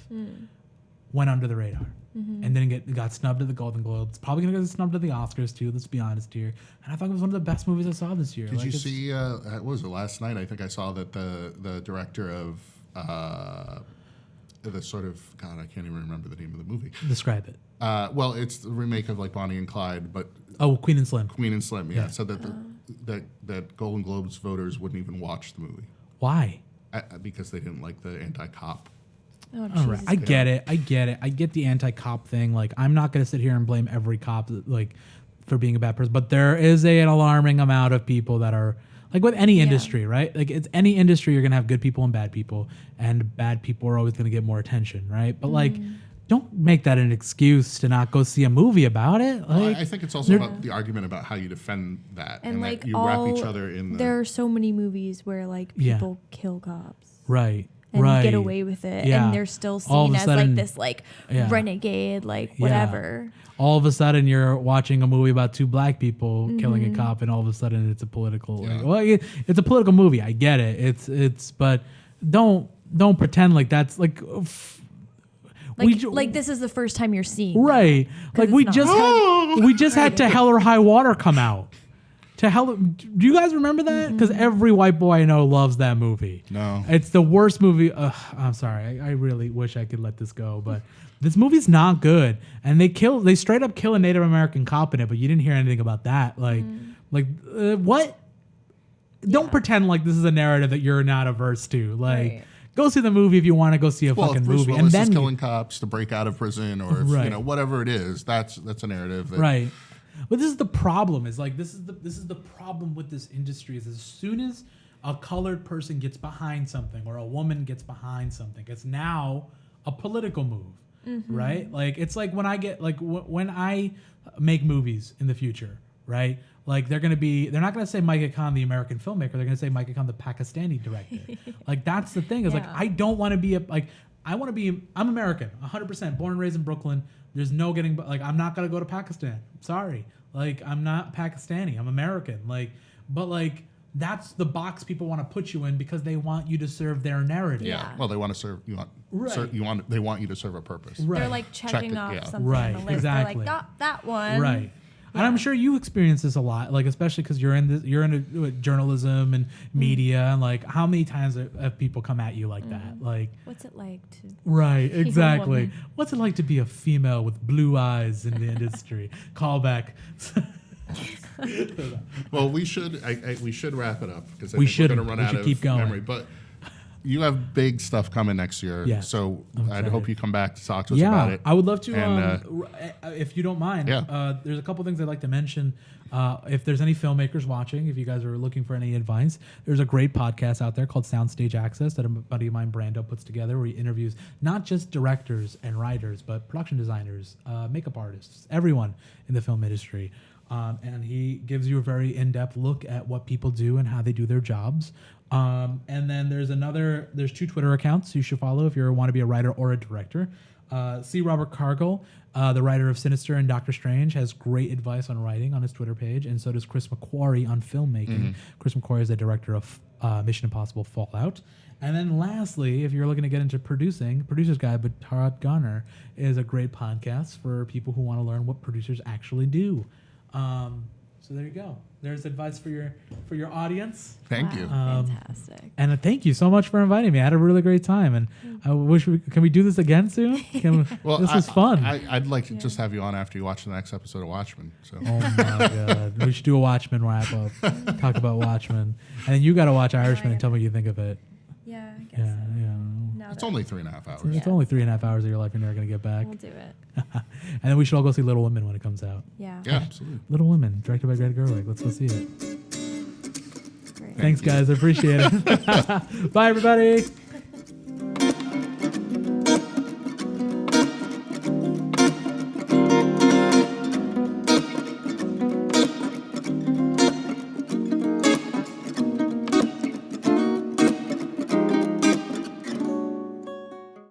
went under the radar. And then got snubbed at the Golden Globes. Probably gonna get snubbed at the Oscars too. Let's be honest here. And I thought it was one of the best movies I saw this year. Did you see? What was it last night? I think I saw that the director of the sort of, God, I can't even remember the name of the movie. Describe it. Well, it's the remake of like Bonnie and Clyde, but Queen and Slim. Queen and Slim. Yeah, said that that Golden Globes voters wouldn't even watch the movie Why? because they didn't like the anti-cop. Oh, All right, Jesus. I get it. I get the anti-cop thing. Like, I'm not gonna sit here and blame every cop like for being a bad person, but there is an alarming amount of people that are like, with any industry, right? Like, it's any industry, you're gonna have good people, and bad people are always gonna get more attention, right? But like, don't make that an excuse to not go see a movie about it. Like, Well, I think it's also about the argument about how you defend that, And like that you wrap each other in the. there are so many movies where like Yeah. people kill cops right. and right. get away with it, Yeah. and they're still All of seen a as sudden- like this like renegade, like Yeah. whatever. All of a sudden, you're watching a movie about two black people killing a cop, and all of a sudden, it's a political. Yeah. It's a political movie. I get it. It's but don't pretend like that's like. Like this is the first time you're seeing Right. Like it's we not. just had To Hell or High Water come out. To Hell. Do you guys remember that? Because every white boy I know loves that movie. No. It's the worst movie. I'm sorry. I really wish I could let this go, but this movie's not good. And they straight up kill a Native American cop in it, but you didn't hear anything about that. Like what? Don't pretend like this is a narrative that you're not averse to. Like, Right. go see the movie if you want to go see a Well, fucking if Bruce movie, Willis and is then killing cops to break out of prison, or if, Right. whatever it is, that's a narrative. That, right. But this is the problem. Is like this is the problem with this industry. Is as soon as a colored person gets behind something or a woman gets behind something, it's now a political move, right? Like, it's like when I get like when I make movies in the future, right? Like, they're not gonna say Micah Khan, the American filmmaker. They're gonna say Micah Khan, the Pakistani director. Like, that's the thing. Is like, Yeah. I don't want to be I'm American, 100%, born and raised in Brooklyn. There's no getting, like, I'm not gonna go to Pakistan. Sorry, like, I'm not Pakistani. I'm American. Like, but like, that's the box people want to put you in because they want you to serve their narrative. Yeah. Well, they want to serve Right. they want you to serve a purpose. Right. They're like checking it, off yeah. something Right, on the list. exactly. They're like, got that one. Right. And I'm sure you experience this a lot, like, especially because you're in journalism and media, and like, how many times have people come at you like that? Like, What's it like to? right, a exactly. woman? What's it like to be a female with blue eyes in the industry? Callback. Well, we should wrap it up because We we're shouldn't. going to run We out should of keep going. memory. But you have big stuff coming next year, Yeah. so I'm I'd excited. hope you come back to talk to us about it. I would love to. And, If you don't mind, Yeah. there's a couple things I'd like to mention. If there's any filmmakers watching, if you guys are looking for any advice, there's a great podcast out there called Soundstage Access that a buddy of mine, Brando, puts together, where he interviews not just directors and writers, but production designers, makeup artists, everyone in the film industry. And he gives you a very in-depth look at what people do and how they do their jobs. And then there's two Twitter accounts you should follow if you want to be a writer or a director. C. Robert Cargill, the writer of Sinister and Doctor Strange, has great advice on writing on his Twitter page, and so does Chris McQuarrie on filmmaking. Chris McQuarrie is the director of Mission Impossible Fallout. And then lastly, if you're looking to get into producing, Producer's Guide with Todd Garner is a great podcast for people who want to learn what producers actually do. So there you go. There's advice for your audience. Thank you. Fantastic. And thank you so much for inviting me. I had a really great time, and I wish can we do this again soon? This was fun. I'd like to just have you on after you watch the next episode of Watchmen. So. Oh my god, we should do a Watchmen wrap up. Talk about Watchmen, and then you got to watch Irishman and tell me what you think of it. Yeah, I guess Yeah, so. yeah. Now It's that- only 3.5 hours. It's only 3.5 hours of your life you're never gonna get back. We'll do it. And then we should all go see Little Women when it comes out. Yeah. Yeah, absolutely. Little Women, directed by Greta Gerwig. Let's go see it. Great. Thanks, guys. I appreciate it. Bye, everybody.